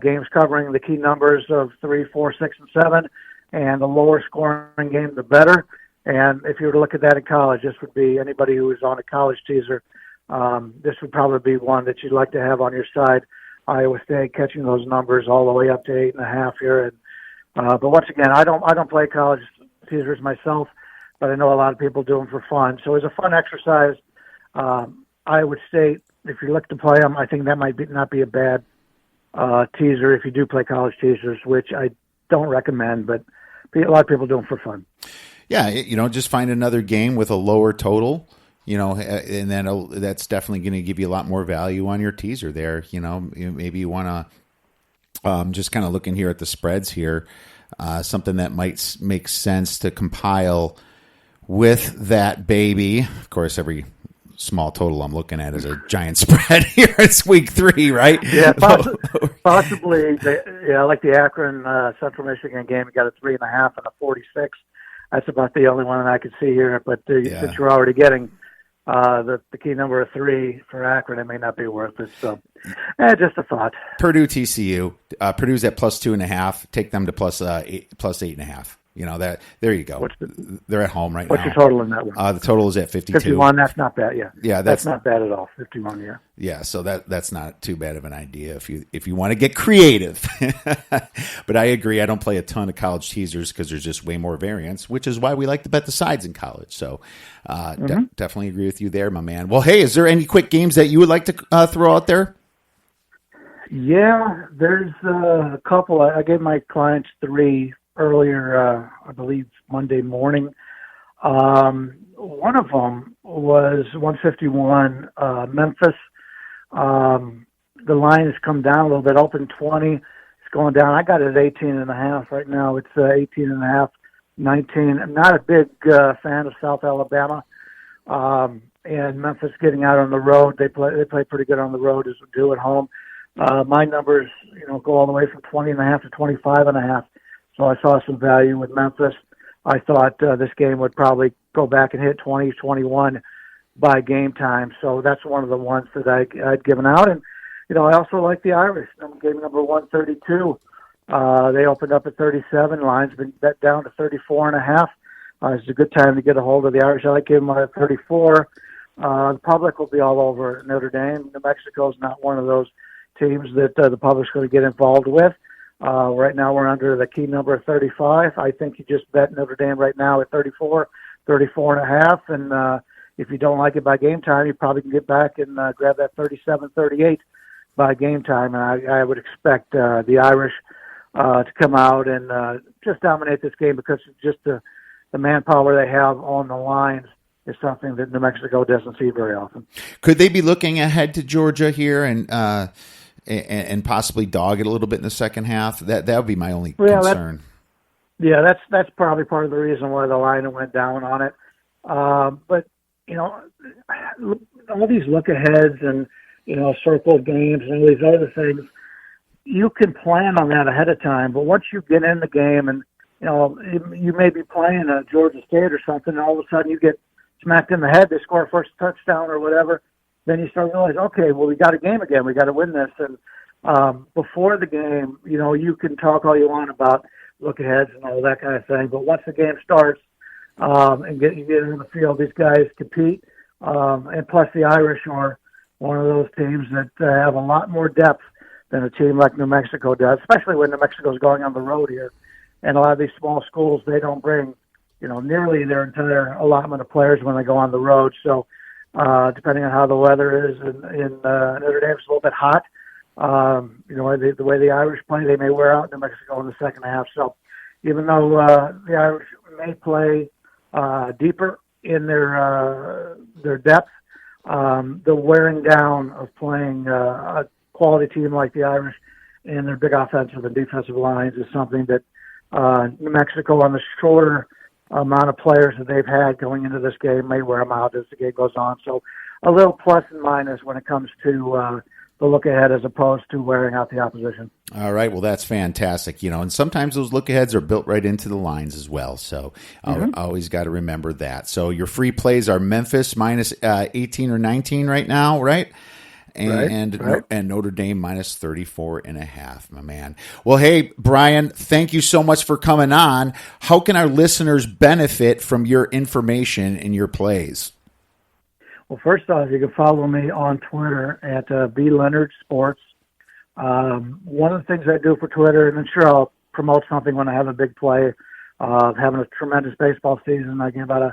games covering the key numbers of 3, 4, 6, and 7. And the lower scoring game, the better. And if you were to look at that in college, this would be anybody who is on a college teaser. This would probably be one that you'd like to have on your side. Iowa State catching those numbers all the way up to 8.5 here. And but once again, I don't play college teasers myself, but I know a lot of people do them for fun. So it's a fun exercise. Iowa State, if you look to play them, I think that might not be a bad teaser if you do play college teasers, which I don't recommend, but a lot of people do them for fun. Yeah, just find another game with a lower total, and then that's definitely going to give you a lot more value on your teaser there. Maybe you want to just kind of looking here at the spreads here, something that might make sense to compile with that baby. Of course, every small total I'm looking at is a giant spread here. It's week 3, right? Yeah, possibly. I like the Akron Central Michigan game. We got a 3.5 and a 46. That's about the only one that I could see here. But since you're already getting the key number of 3 for Akron, it may not be worth it. So, just a thought. Purdue TCU. Purdue's at +2.5. Take them to +8.5. There you go. They're at home right now. What's your total in that one? The total is at 52. 51, that's not bad, yeah. Yeah, that's not bad at all, 51, yeah. Yeah, so that's not too bad of an idea if you want to get creative. But I agree, I don't play a ton of college teasers because there's just way more variance, which is why we like to bet the sides in college. So definitely agree with you there, my man. Well, hey, is there any quick games that you would like to throw out there? Yeah, there's a couple. I gave my clients 3 earlier, I believe Monday morning. One of them was 151. Memphis, the line has come down a little bit, open 20. It's going down. I got it at 18.5 right now. It's 18.5, 19. I'm not a big fan of South Alabama. And Memphis getting out on the road. They play pretty good on the road as we do at home. My numbers, go all the way from 20.5 to 25.5. So I saw some value with Memphis. I thought this game would probably go back and hit 20, 21 by game time. So that's one of the ones that I'd given out. And, I also like the Irish. Game number 132. They opened up at 37. Line's been bet down to 34.5. It's a good time to get a hold of the Irish. I like giving them at 34. The public will be all over Notre Dame. New Mexico is not one of those teams that the public's going to get involved with. Right now we're under the key number of 35. I think you just bet Notre Dame right now at 34, 34.5. And if you don't like it by game time, you probably can get back and grab that 37, 38 by game time. And I would expect the Irish to come out and just dominate this game because just the manpower they have on the lines is something that New Mexico doesn't see very often. Could they be looking ahead to Georgia here and possibly dog it a little bit in the second half? That would be my only concern. That's probably part of the reason why the line went down on it. But all these look aheads and circle games and all these other things, you can plan on that ahead of time. But once you get in the game and you may be playing Georgia State or something, and all of a sudden you get smacked in the head, they score a first touchdown or whatever, then you start to realize, okay, well, we got a game again. We got to win this. And before the game, you can talk all you want about look-aheads and all that kind of thing. But once the game starts and you get in the field, these guys compete. And plus the Irish are one of those teams that have a lot more depth than a team like New Mexico does, especially when New Mexico is going on the road here. And a lot of these small schools, they don't bring, nearly their entire allotment of players when they go on the road. So depending on how the weather is in Notre Dame, it's a little bit hot. The way the Irish play, they may wear out New Mexico in the second half. So even though the Irish may play deeper in their depth, the wearing down of playing a quality team like the Irish and their big offensive and defensive lines is something that New Mexico, on the shorter amount of players that they've had going into this game, may wear them out as the game goes on. So a little plus and minus when it comes to the look ahead as opposed to wearing out the opposition. All right. Well, that's fantastic. And sometimes those look aheads are built right into the lines as well. So always got to remember that. So your free plays are Memphis minus 18 or 19 right now, right? And Notre Dame minus 34.5, my man. Well, hey, Bryan, thank you so much for coming on. How can our listeners benefit from your information and your plays? Well, first off, you can follow me on Twitter at B Leonard Sports. One of the things I do for Twitter, and I'm sure I'll promote something when I have a big play, having a tremendous baseball season. I gave out a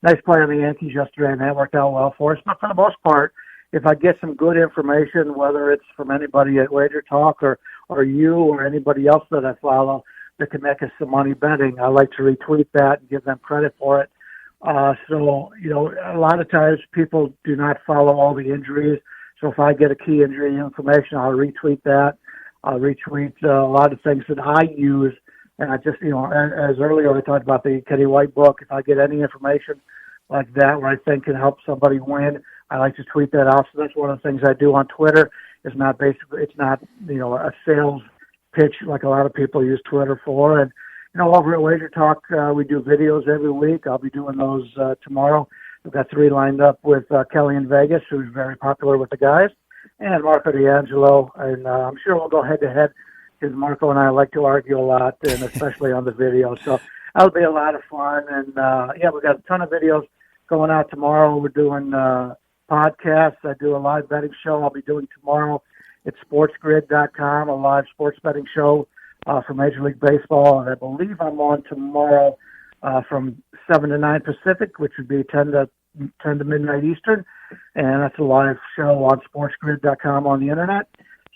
nice play on the Yankees yesterday, and that worked out well for us. But for the most part, if I get some good information, whether it's from anybody at Wager Talk or you or anybody else that I follow that can make us some money betting, I like to retweet that and give them credit for it. So, a lot of times people do not follow all the injuries. So if I get a key injury information, I'll retweet that. I'll retweet a lot of things that I use. And I just, as earlier I talked about the Kenny White book, if I get any information like that where I think can help somebody win, I like to tweet that out. So that's one of the things I do on Twitter. It's not a sales pitch like a lot of people use Twitter for. And, over at Wager Talk, we do videos every week. I'll be doing those tomorrow. We've got 3 lined up with Kelly in Vegas, who's very popular with the guys, and Marco D'Angelo. And I'm sure we'll go head-to-head because Marco and I like to argue a lot, and especially on the video. So that'll be a lot of fun. And, we've got a ton of videos going out tomorrow. We're doing podcasts. I do a live betting show I'll be doing tomorrow. It's sportsgrid.com, a live sports betting show for Major League Baseball. And I believe I'm on tomorrow from 7 to 9 Pacific, which would be 10 to midnight Eastern. And that's a live show on sportsgrid.com on the internet.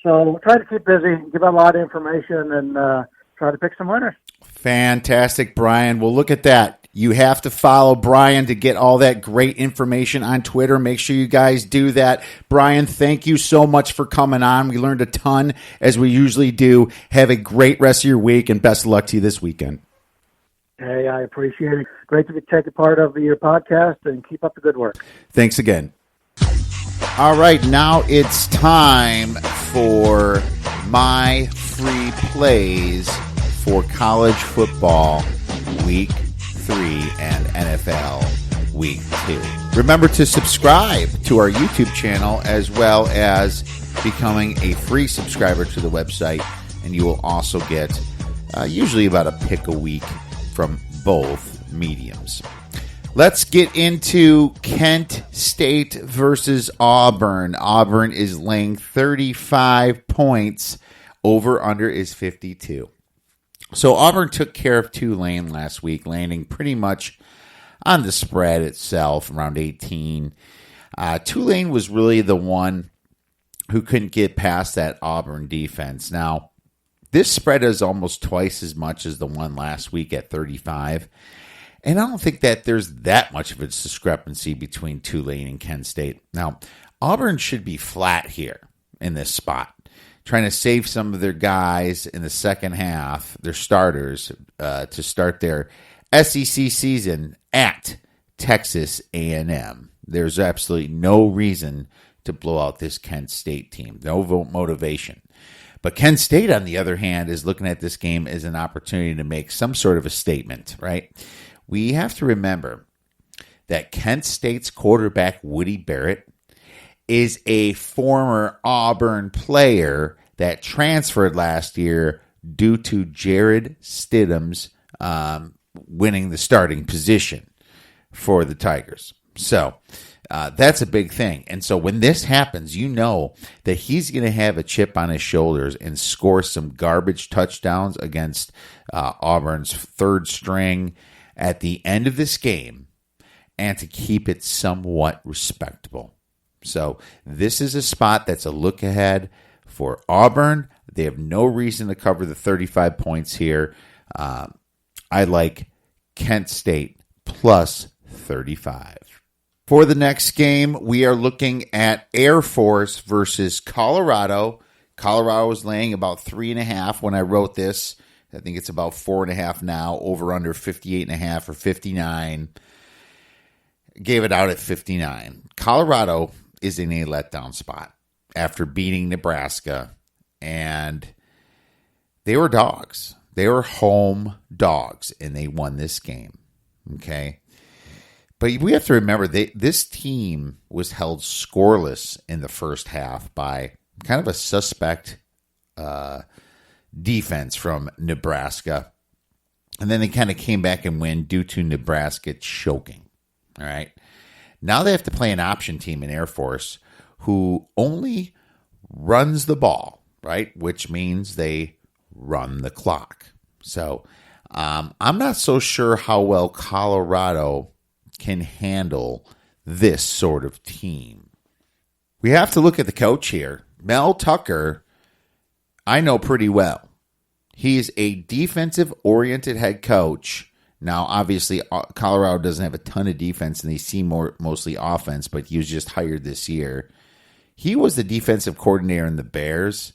So we'll try to keep busy, give out a lot of information, and try to pick some winners. Fantastic, Bryan. Well, look at that. You have to follow Bryan to get all that great information on Twitter. Make sure you guys do that. Bryan, thank you so much for coming on. We learned a ton, as we usually do. Have a great rest of your week, and best of luck to you this weekend. Hey, I appreciate it. Great to take a part of your podcast, and keep up the good work. Thanks again. All right, now it's time for my free plays for college football week 3 and NFL week 2. Remember to subscribe to our YouTube channel as well as becoming a free subscriber to the website, and you will also get usually about a pick a week from both mediums. Let's get into Kent State versus Auburn. Auburn is laying 35 points. Over-under is 52. So Auburn took care of Tulane last week, landing pretty much on the spread itself, around 18. Tulane was really the one who couldn't get past that Auburn defense. Now, this spread is almost twice as much as the one last week at 35. And I don't think that there's that much of a discrepancy between Tulane and Kent State. Now, Auburn should be flat here in this spot, trying to save some of their guys in the second half, their starters, to start their SEC season at Texas A&M. There's absolutely no reason to blow out this Kent State team. No motivation. But Kent State, on the other hand, is looking at this game as an opportunity to make some sort of a statement, right? We have to remember that Kent State's quarterback, Woody Barrett, is a former Auburn player that transferred last year due to Jared Stidham's winning the starting position for the Tigers. So that's a big thing. And so when this happens, you know that he's going to have a chip on his shoulders and score some garbage touchdowns against Auburn's third string at the end of this game and to keep it somewhat respectable. So this is a spot that's a look ahead for Auburn. They have no reason to cover the 35 points here. I like Kent State plus 35. For the next game, we are looking at Air Force versus Colorado. Colorado was laying about 3.5 when I wrote this. I think it's about 4.5 now, over under 58.5 or 59. Gave it out at 59. Colorado is in a letdown spot after beating Nebraska, and they were dogs. They were home dogs, and they won this game. Okay? But we have to remember, this team was held scoreless in the first half by kind of a suspect defense from Nebraska. And then they kind of came back and win due to Nebraska choking. All right. Now they have to play an option team in Air Force who only runs the ball, right? Which means they run the clock. So I'm not so sure how well Colorado can handle this sort of team. We have to look at the coach here. Mel Tucker, I know pretty well. He's a defensive-oriented head coach. Now, obviously, Colorado doesn't have a ton of defense, and they see mostly offense, but he was just hired this year. He was the defensive coordinator in the Bears,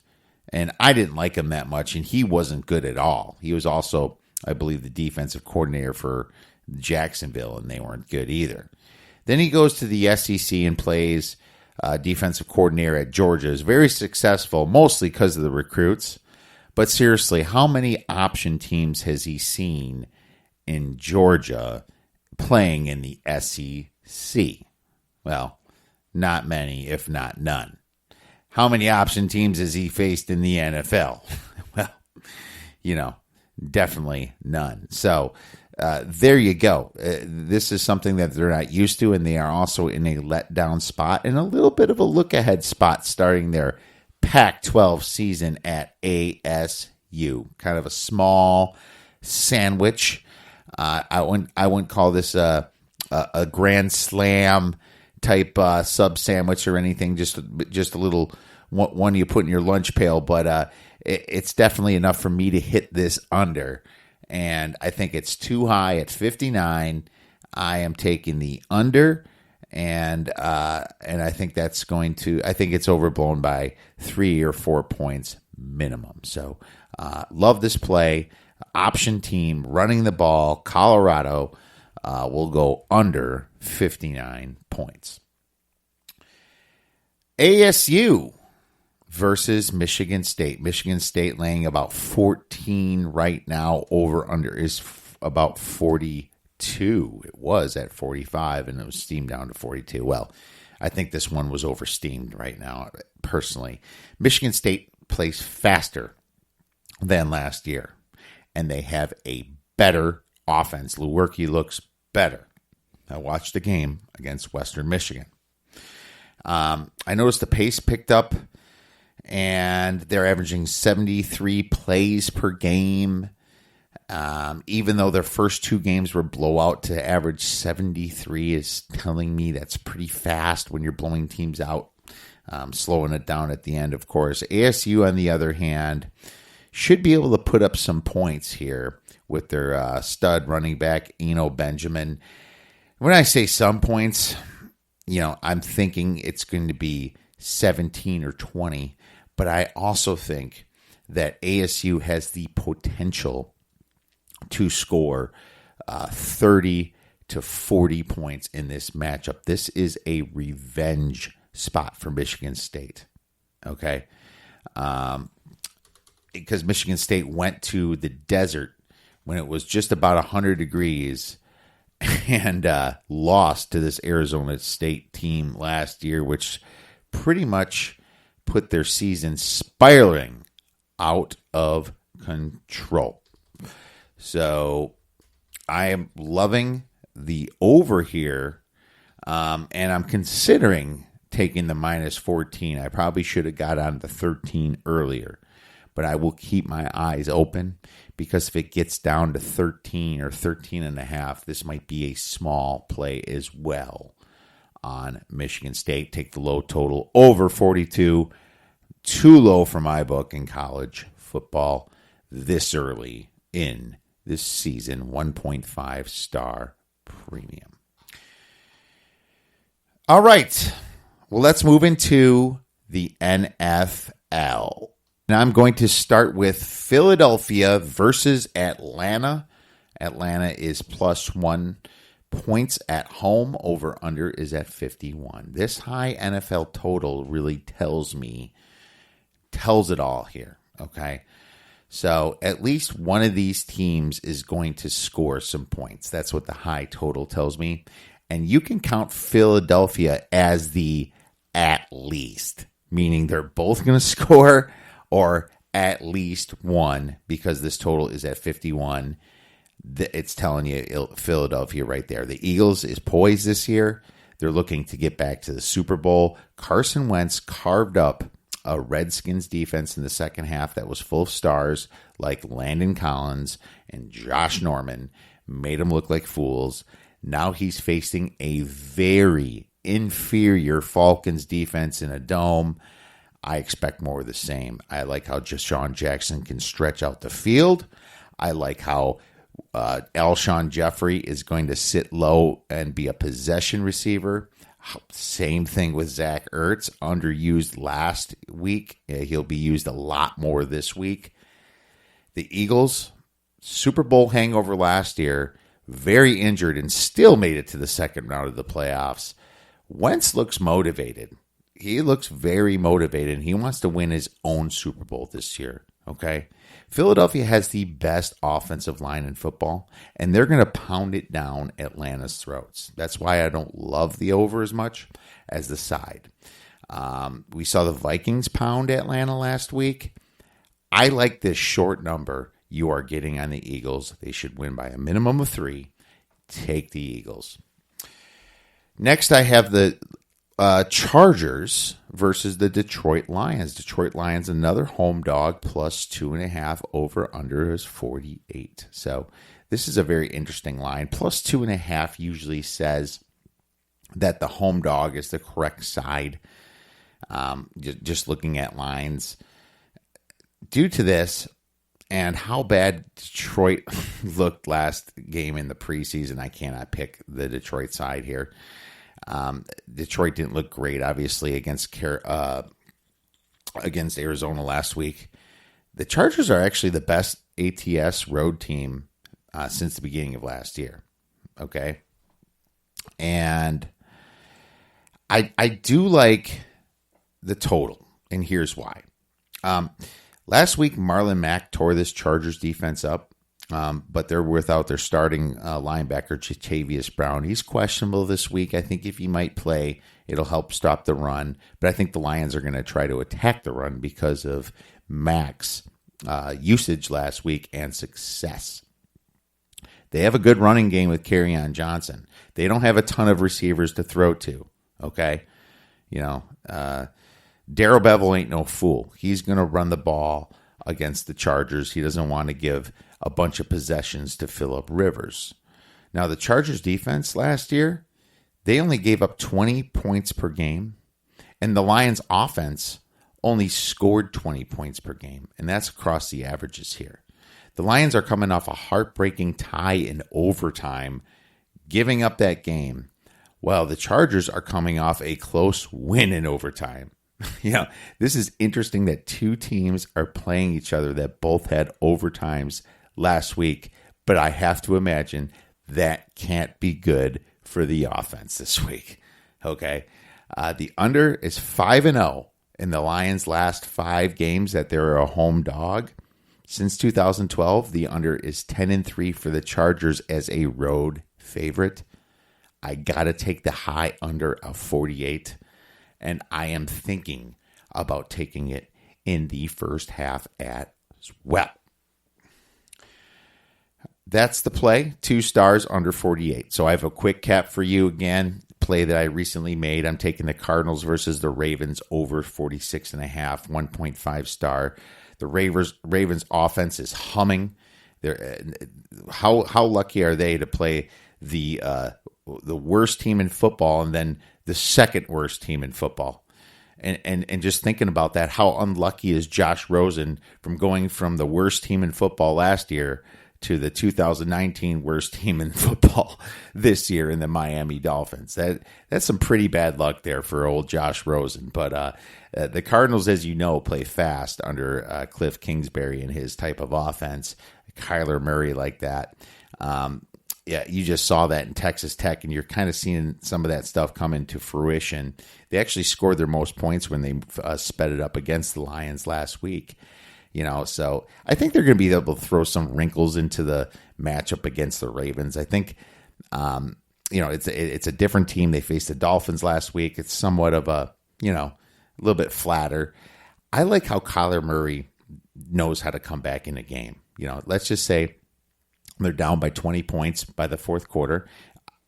and I didn't like him that much, and he wasn't good at all. He was also, I believe, the defensive coordinator for Jacksonville, and they weren't good either. Then he goes to the SEC and plays defensive coordinator at Georgia. Is very successful, mostly because of the recruits. But seriously, how many option teams has he seen in Georgia playing in the SEC? Well, not many, if not none. How many option teams has he faced in the NFL? Well, definitely none. So there you go. This is something that they're not used to, and they are also in a letdown spot and a little bit of a look-ahead spot starting their Pac-12 season at ASU. Kind of a small sandwich. I wouldn't call this a Grand Slam type sub sandwich or anything. Just a little one you put in your lunch pail, but it's definitely enough for me to hit this under. and I think it's too high at 59. I am taking the under, and I think that's going to. I think it's overblown by 3 or 4 points minimum. So love this play. Option team running the ball. Colorado will go under 59 points. ASU versus Michigan State. Michigan State laying about 14 right now. Over under is about 42. It was at 45 and it was steamed down to 42. Well, I think this one was oversteamed right now, personally. Michigan State plays faster than last year, and they have a better offense. Lewerke looks better. I watched the game against Western Michigan. I noticed the pace picked up, and they're averaging 73 plays per game. Even though their first 2 games were blowout, to average 73 is telling me that's pretty fast when you're blowing teams out, slowing it down at the end, of course. ASU, on the other hand, should be able to put up some points here with their stud running back, Eno Benjamin. When I say some points, I'm thinking it's going to be 17 or 20, but I also think that ASU has the potential to score 30 to 40 points in this matchup. This is a revenge spot for Michigan State, okay? Because Michigan State went to the desert when it was just about 100 degrees and lost to this Arizona State team last year, which pretty much put their season spiraling out of control. So I am loving the over here, and I'm considering taking the minus 14. I probably should have got on the 13 earlier, but I will keep my eyes open, because if it gets down to 13 or 13 and a half, this might be a small play as well on Michigan State. Take the low total over 42. Too low for my book in college football this early in this season. 1.5 star premium. All right. Well, let's move into the NFL. Now I'm going to start with Philadelphia versus Atlanta. Atlanta is +1 points at home. Over under is at 51. This high NFL total really tells it all here. Okay. So at least one of these teams is going to score some points. That's what the high total tells me. And you can count Philadelphia as the at least, meaning they're both going to score or at least one, because this total is at 51. It's telling you Philadelphia right there. The Eagles is poised this year. They're looking to get back to the Super Bowl. Carson Wentz carved up a Redskins defense in the second half that was full of stars like Landon Collins and Josh Norman, made them look like fools. Now he's facing a very inferior Falcons defense in a dome. I expect more of the same. I like how Deshaun Jackson can stretch out the field. I like how Alshon Jeffrey is going to sit low and be a possession receiver. Same thing with Zach Ertz, underused last week. He'll be used a lot more this week. The Eagles, Super Bowl hangover last year, very injured and still made it to the second round of the playoffs. Wentz looks motivated. He looks very motivated, and he wants to win his own Super Bowl this year, okay? Philadelphia has the best offensive line in football, and they're going to pound it down Atlanta's throats. That's why I don't love the over as much as the side. We saw the Vikings pound Atlanta last week. I like this short number you are getting on the Eagles. They should win by a minimum of 3. Take the Eagles. Next, I have the Chargers versus the Detroit Lions. Detroit Lions, another home dog, +2.5. Over under is 48. So this is a very interesting line. +2.5 usually says that the home dog is the correct side. Just looking at lines. Due to this, And how bad Detroit looked last game in the preseason, I cannot pick the Detroit side here. Detroit didn't look great, obviously, against Arizona last week. The Chargers are actually the best ATS road team since the beginning of last year. Okay, and I do like the total, and here's why. Last week, Marlon Mack tore this Chargers defense up, but they're without their starting linebacker, Jatavius Brown. He's questionable this week. I think if he might play, it'll help stop the run. But I think the Lions are going to try to attack the run because of Mack's usage last week and success. They have a good running game with Kerryon Johnson. They don't have a ton of receivers to throw to, okay? Darrell Bevel ain't no fool. He's going to run the ball against the Chargers. He doesn't want to give a bunch of possessions to Phillip Rivers. Now, the Chargers defense last year, they only gave up 20 points per game, and the Lions offense only scored 20 points per game, and that's across the averages here. The Lions are coming off a heartbreaking tie in overtime, giving up that game, while the Chargers are coming off a close win in overtime. This is interesting that two teams are playing each other that both had overtimes last week, but I have to imagine that can't be good for the offense this week. Okay, the under is 5-0 in the Lions' last 5 games that they're a home dog. Since 2012, the under is 10-3 for the Chargers as a road favorite. I got to take the high under of 48, and I am thinking about taking it in the first half as well. That's the play, 2 stars under 48. So I have a quick cap for you again, play that I recently made. I'm taking the Cardinals versus the Ravens over 46.5, 1.5 star. The Ravens offense is humming. How lucky are they to play the worst team in football and then the second worst team in football? And just thinking about that, how unlucky is Josh Rosen from going from the worst team in football last year to the 2019 worst team in football this year in the Miami Dolphins. That's some pretty bad luck there for old Josh Rosen. But the Cardinals, as you know, play fast under Cliff Kingsbury and his type of offense. Kyler Murray like that. You just saw that in Texas Tech, and you're kind of seeing some of that stuff come into fruition. They actually scored their most points when they sped it up against the Lions last week. So I think they're going to be able to throw some wrinkles into the matchup against the Ravens. I think, it's a different team. They faced the Dolphins last week. It's somewhat of a little bit flatter. I like how Kyler Murray knows how to come back in a game. Let's just say they're down by 20 points by the fourth quarter.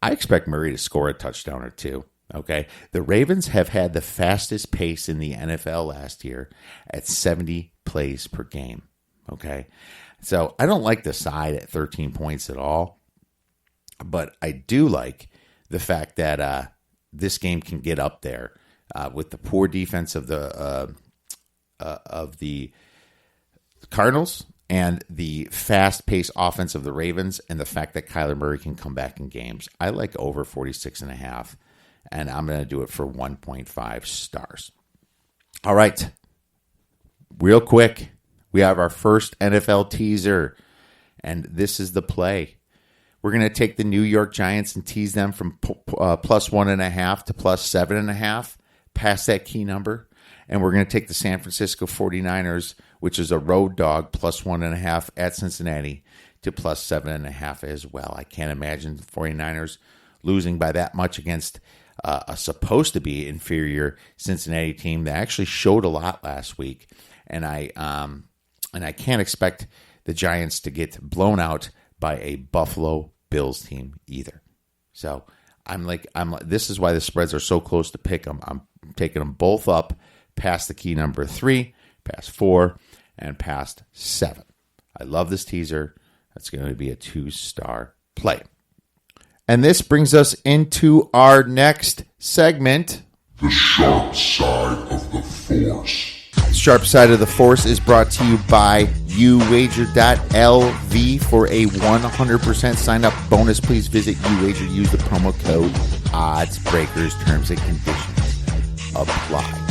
I expect Murray to score a touchdown or two. Okay. The Ravens have had the fastest pace in the NFL last year at 70 plays per game. Okay. So I don't like the side at 13 points at all, but I do like the fact that this game can get up there with the poor defense of the Cardinals and the fast-paced offense of the Ravens, and the fact that Kyler Murray can come back in games. I like over 46.5, and I'm going to do it for 1.5 stars. All right. Real quick, we have our first NFL teaser, and this is the play. We're going to take the New York Giants and tease them from plus 1.5 to plus 7.5, past that key number. And we're going to take the San Francisco 49ers, which is a road dog, plus 1.5 at Cincinnati, to plus 7.5 as well. I can't imagine the 49ers losing by that much against a supposed to be inferior Cincinnati team that actually showed a lot last week. And I can't expect the Giants to get blown out by a Buffalo Bills team either. So this is why the spreads are so close to pick them. I'm taking them both up past the key number 3, past 4, and past 7. I love this teaser. That's going to be a 2-star play. And this brings us into our next segment. The sharp side of the force. Sharp Side of the Force is brought to you by uwager.lv for a 100% sign-up bonus. Please visit uwager. Use the promo code OddsBreakers. Terms and conditions apply.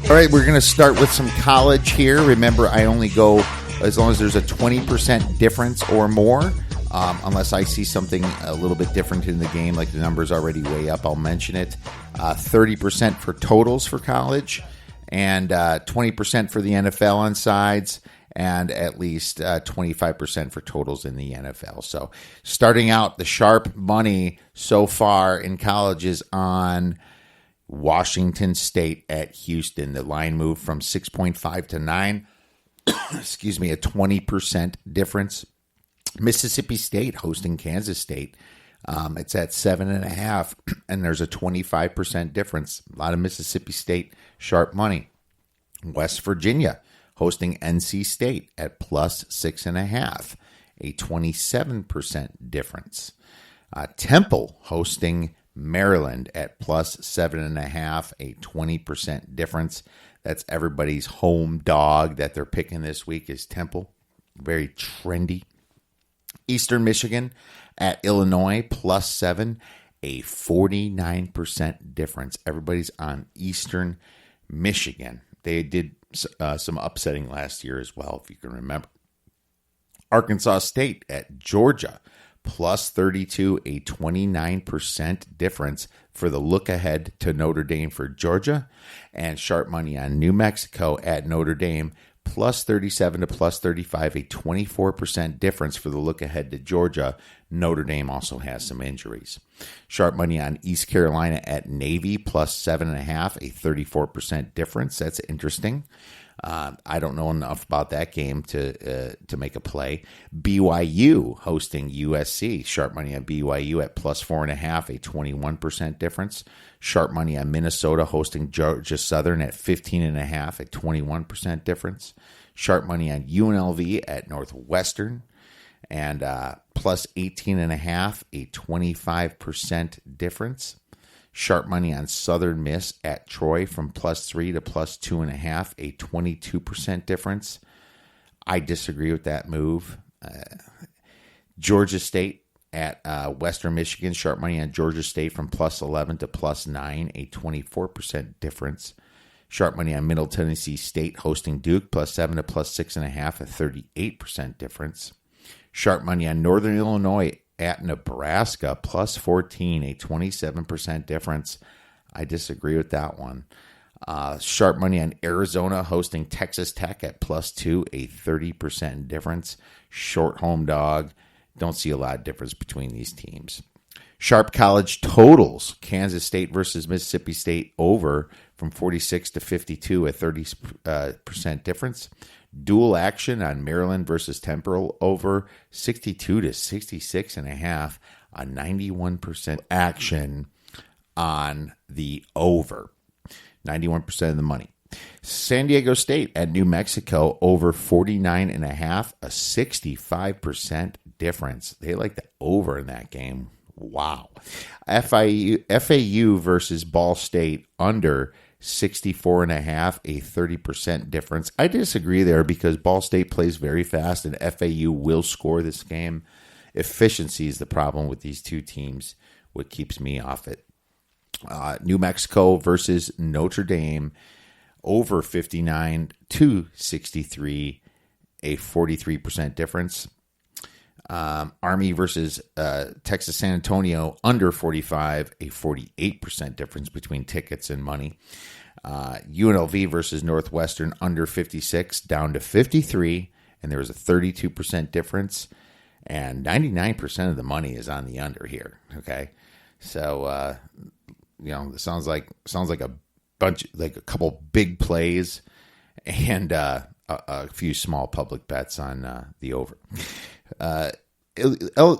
All right, we're going to start with some college here. Remember, I only go as long as there's a 20% difference or more. Unless I see something a little bit different in the game, like the number's already way up, I'll mention it. 30% for totals for college, and 20% for the NFL on sides, and at least 25% for totals in the NFL. So starting out, the sharp money so far in college is on Washington State at Houston. The line moved from 6.5 to 9. Excuse me, a 20% difference. Mississippi State hosting Kansas State. It's at 7.5, and there's a 25% difference. A lot of Mississippi State sharp money. West Virginia hosting NC State at plus 6.5, a 27% difference. Temple hosting Maryland at plus 7.5, a 20% difference. That's everybody's home dog that they're picking this week is Temple. Very trendy. Eastern Michigan at Illinois, plus 7, a 49% difference. Everybody's on Eastern Michigan. They did some upsetting last year as well, if you can remember. Arkansas State at Georgia, plus 32, a 29% difference for the look ahead to Notre Dame for Georgia. And sharp money on New Mexico at Notre Dame, plus 37 to plus 35, a 24% difference for the look ahead to Georgia. Notre Dame also has some injuries. Sharp money on East Carolina at Navy, plus 7.5, a 34% difference. That's interesting. I don't know enough about that game to make a play. BYU hosting USC. Sharp money on BYU at plus 4.5, a 21% difference. Sharp money on Minnesota hosting Georgia Southern at 15.5, a 21% difference. Sharp money on UNLV at Northwestern and plus 18.5, a 25% difference. Sharp money on Southern Miss at Troy from plus 3 to plus 2.5, a 22% difference. I disagree with that move. Georgia State at Western Michigan. Sharp money on Georgia State from plus 11 to plus 9, a 24% difference. Sharp money on Middle Tennessee State hosting Duke, plus 7 to plus 6.5, a 38% difference. Sharp money on Northern Illinois at Nebraska, plus 14, a 27% difference. I disagree with that one. Sharp money on Arizona hosting Texas Tech at plus 2, a 30% difference. Short home dog. Don't see a lot of difference between these teams. Sharp college totals. Kansas State versus Mississippi State over from 46 to 52, a 30% difference. Dual action on Maryland versus Temple over 62 to 66.5, a 91% action on the over. 91% of the money. San Diego State at New Mexico over 49.5, a 65% difference. They like the over in that game. Wow. FAU versus Ball State under 64.5, a 30% difference. I disagree there because Ball State plays very fast and FAU will score this game. Efficiency is the problem with these two teams, what keeps me off it. New Mexico versus Notre Dame over 59 to 63, a 43% difference. Army versus Texas San Antonio under 45, a 48% difference between tickets and money. UNLV versus Northwestern under 56 down to 53, and there was a 32% difference, and 99% of the money is on the under here. Okay, so it sounds like a bunch, like a couple big plays and a few small public bets on the over.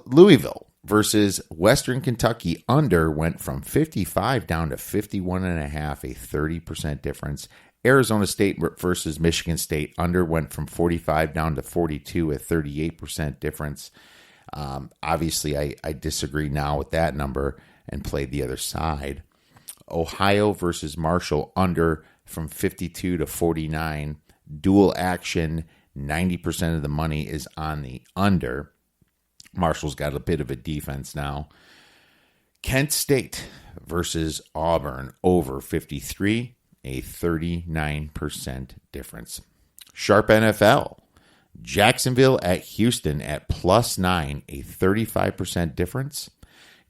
Louisville versus Western Kentucky under went from 55 down to 51.5, a 30% difference. Arizona State versus Michigan State under went from 45 down to 42, a 38% difference. Obviously, I disagree now with that number and played the other side. Ohio versus Marshall under from 52 to 49. Dual action, 90% of the money is on the under. Marshall's got a bit of a defense now. Kent State versus Auburn, over 53, a 39% difference. Sharp NFL, Jacksonville at Houston at +9, a 35% difference.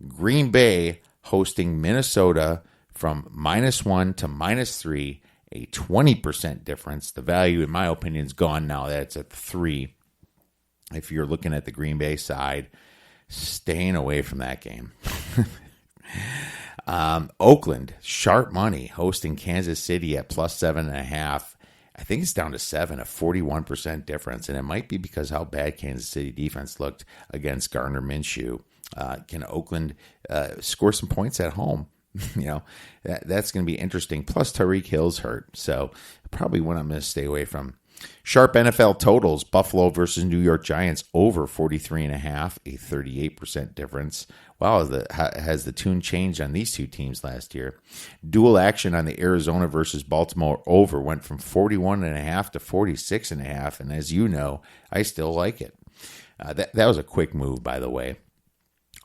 Green Bay hosting Minnesota from -1 to -3, a 20% difference. The value, in my opinion, is gone now. That's at 3. If you're looking at the Green Bay side, staying away from that game. Oakland, sharp money, hosting Kansas City at +7.5. I think it's down to 7, a 41% difference. And it might be because how bad Kansas City defense looked against Gardner Minshew. Can Oakland score some points at home? That's going to be interesting. Plus Tyreek Hill's hurt. So probably one I'm going to stay away from. Sharp NFL totals, Buffalo versus New York Giants, over 43.5, a 38% difference. Wow, has the tune changed on these two teams last year? Dual action on the Arizona versus Baltimore over went from 41.5 to 46.5, and as you know, I still like it. That was a quick move, by the way.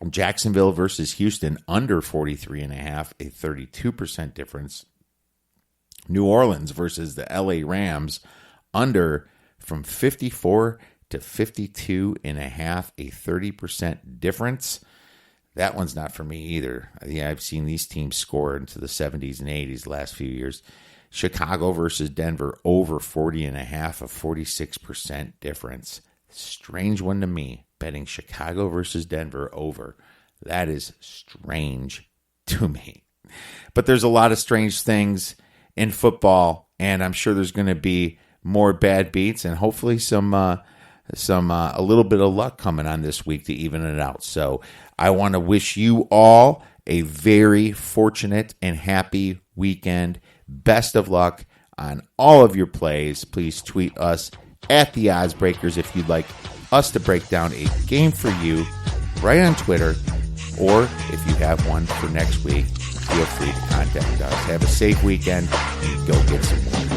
Jacksonville versus Houston, under 43.5, a 32% difference. New Orleans versus the LA Rams, under from 54 to 52.5, a 30% difference. That one's not for me either. I've seen these teams score into the 70s and 80s the last few years. Chicago versus Denver, over 40.5, a 46% difference. Strange one to me, betting Chicago versus Denver over. That is strange to me. But there's a lot of strange things in football, and I'm sure there's going to be more bad beats, and hopefully a little bit of luck coming on this week to even it out. So I want to wish you all a very fortunate and happy weekend. Best of luck on all of your plays. Please tweet us at the Odds Breakers if you'd like us to break down a game for you right on Twitter, or if you have one for next week, feel free to contact us. Have a safe weekend and go get some wins.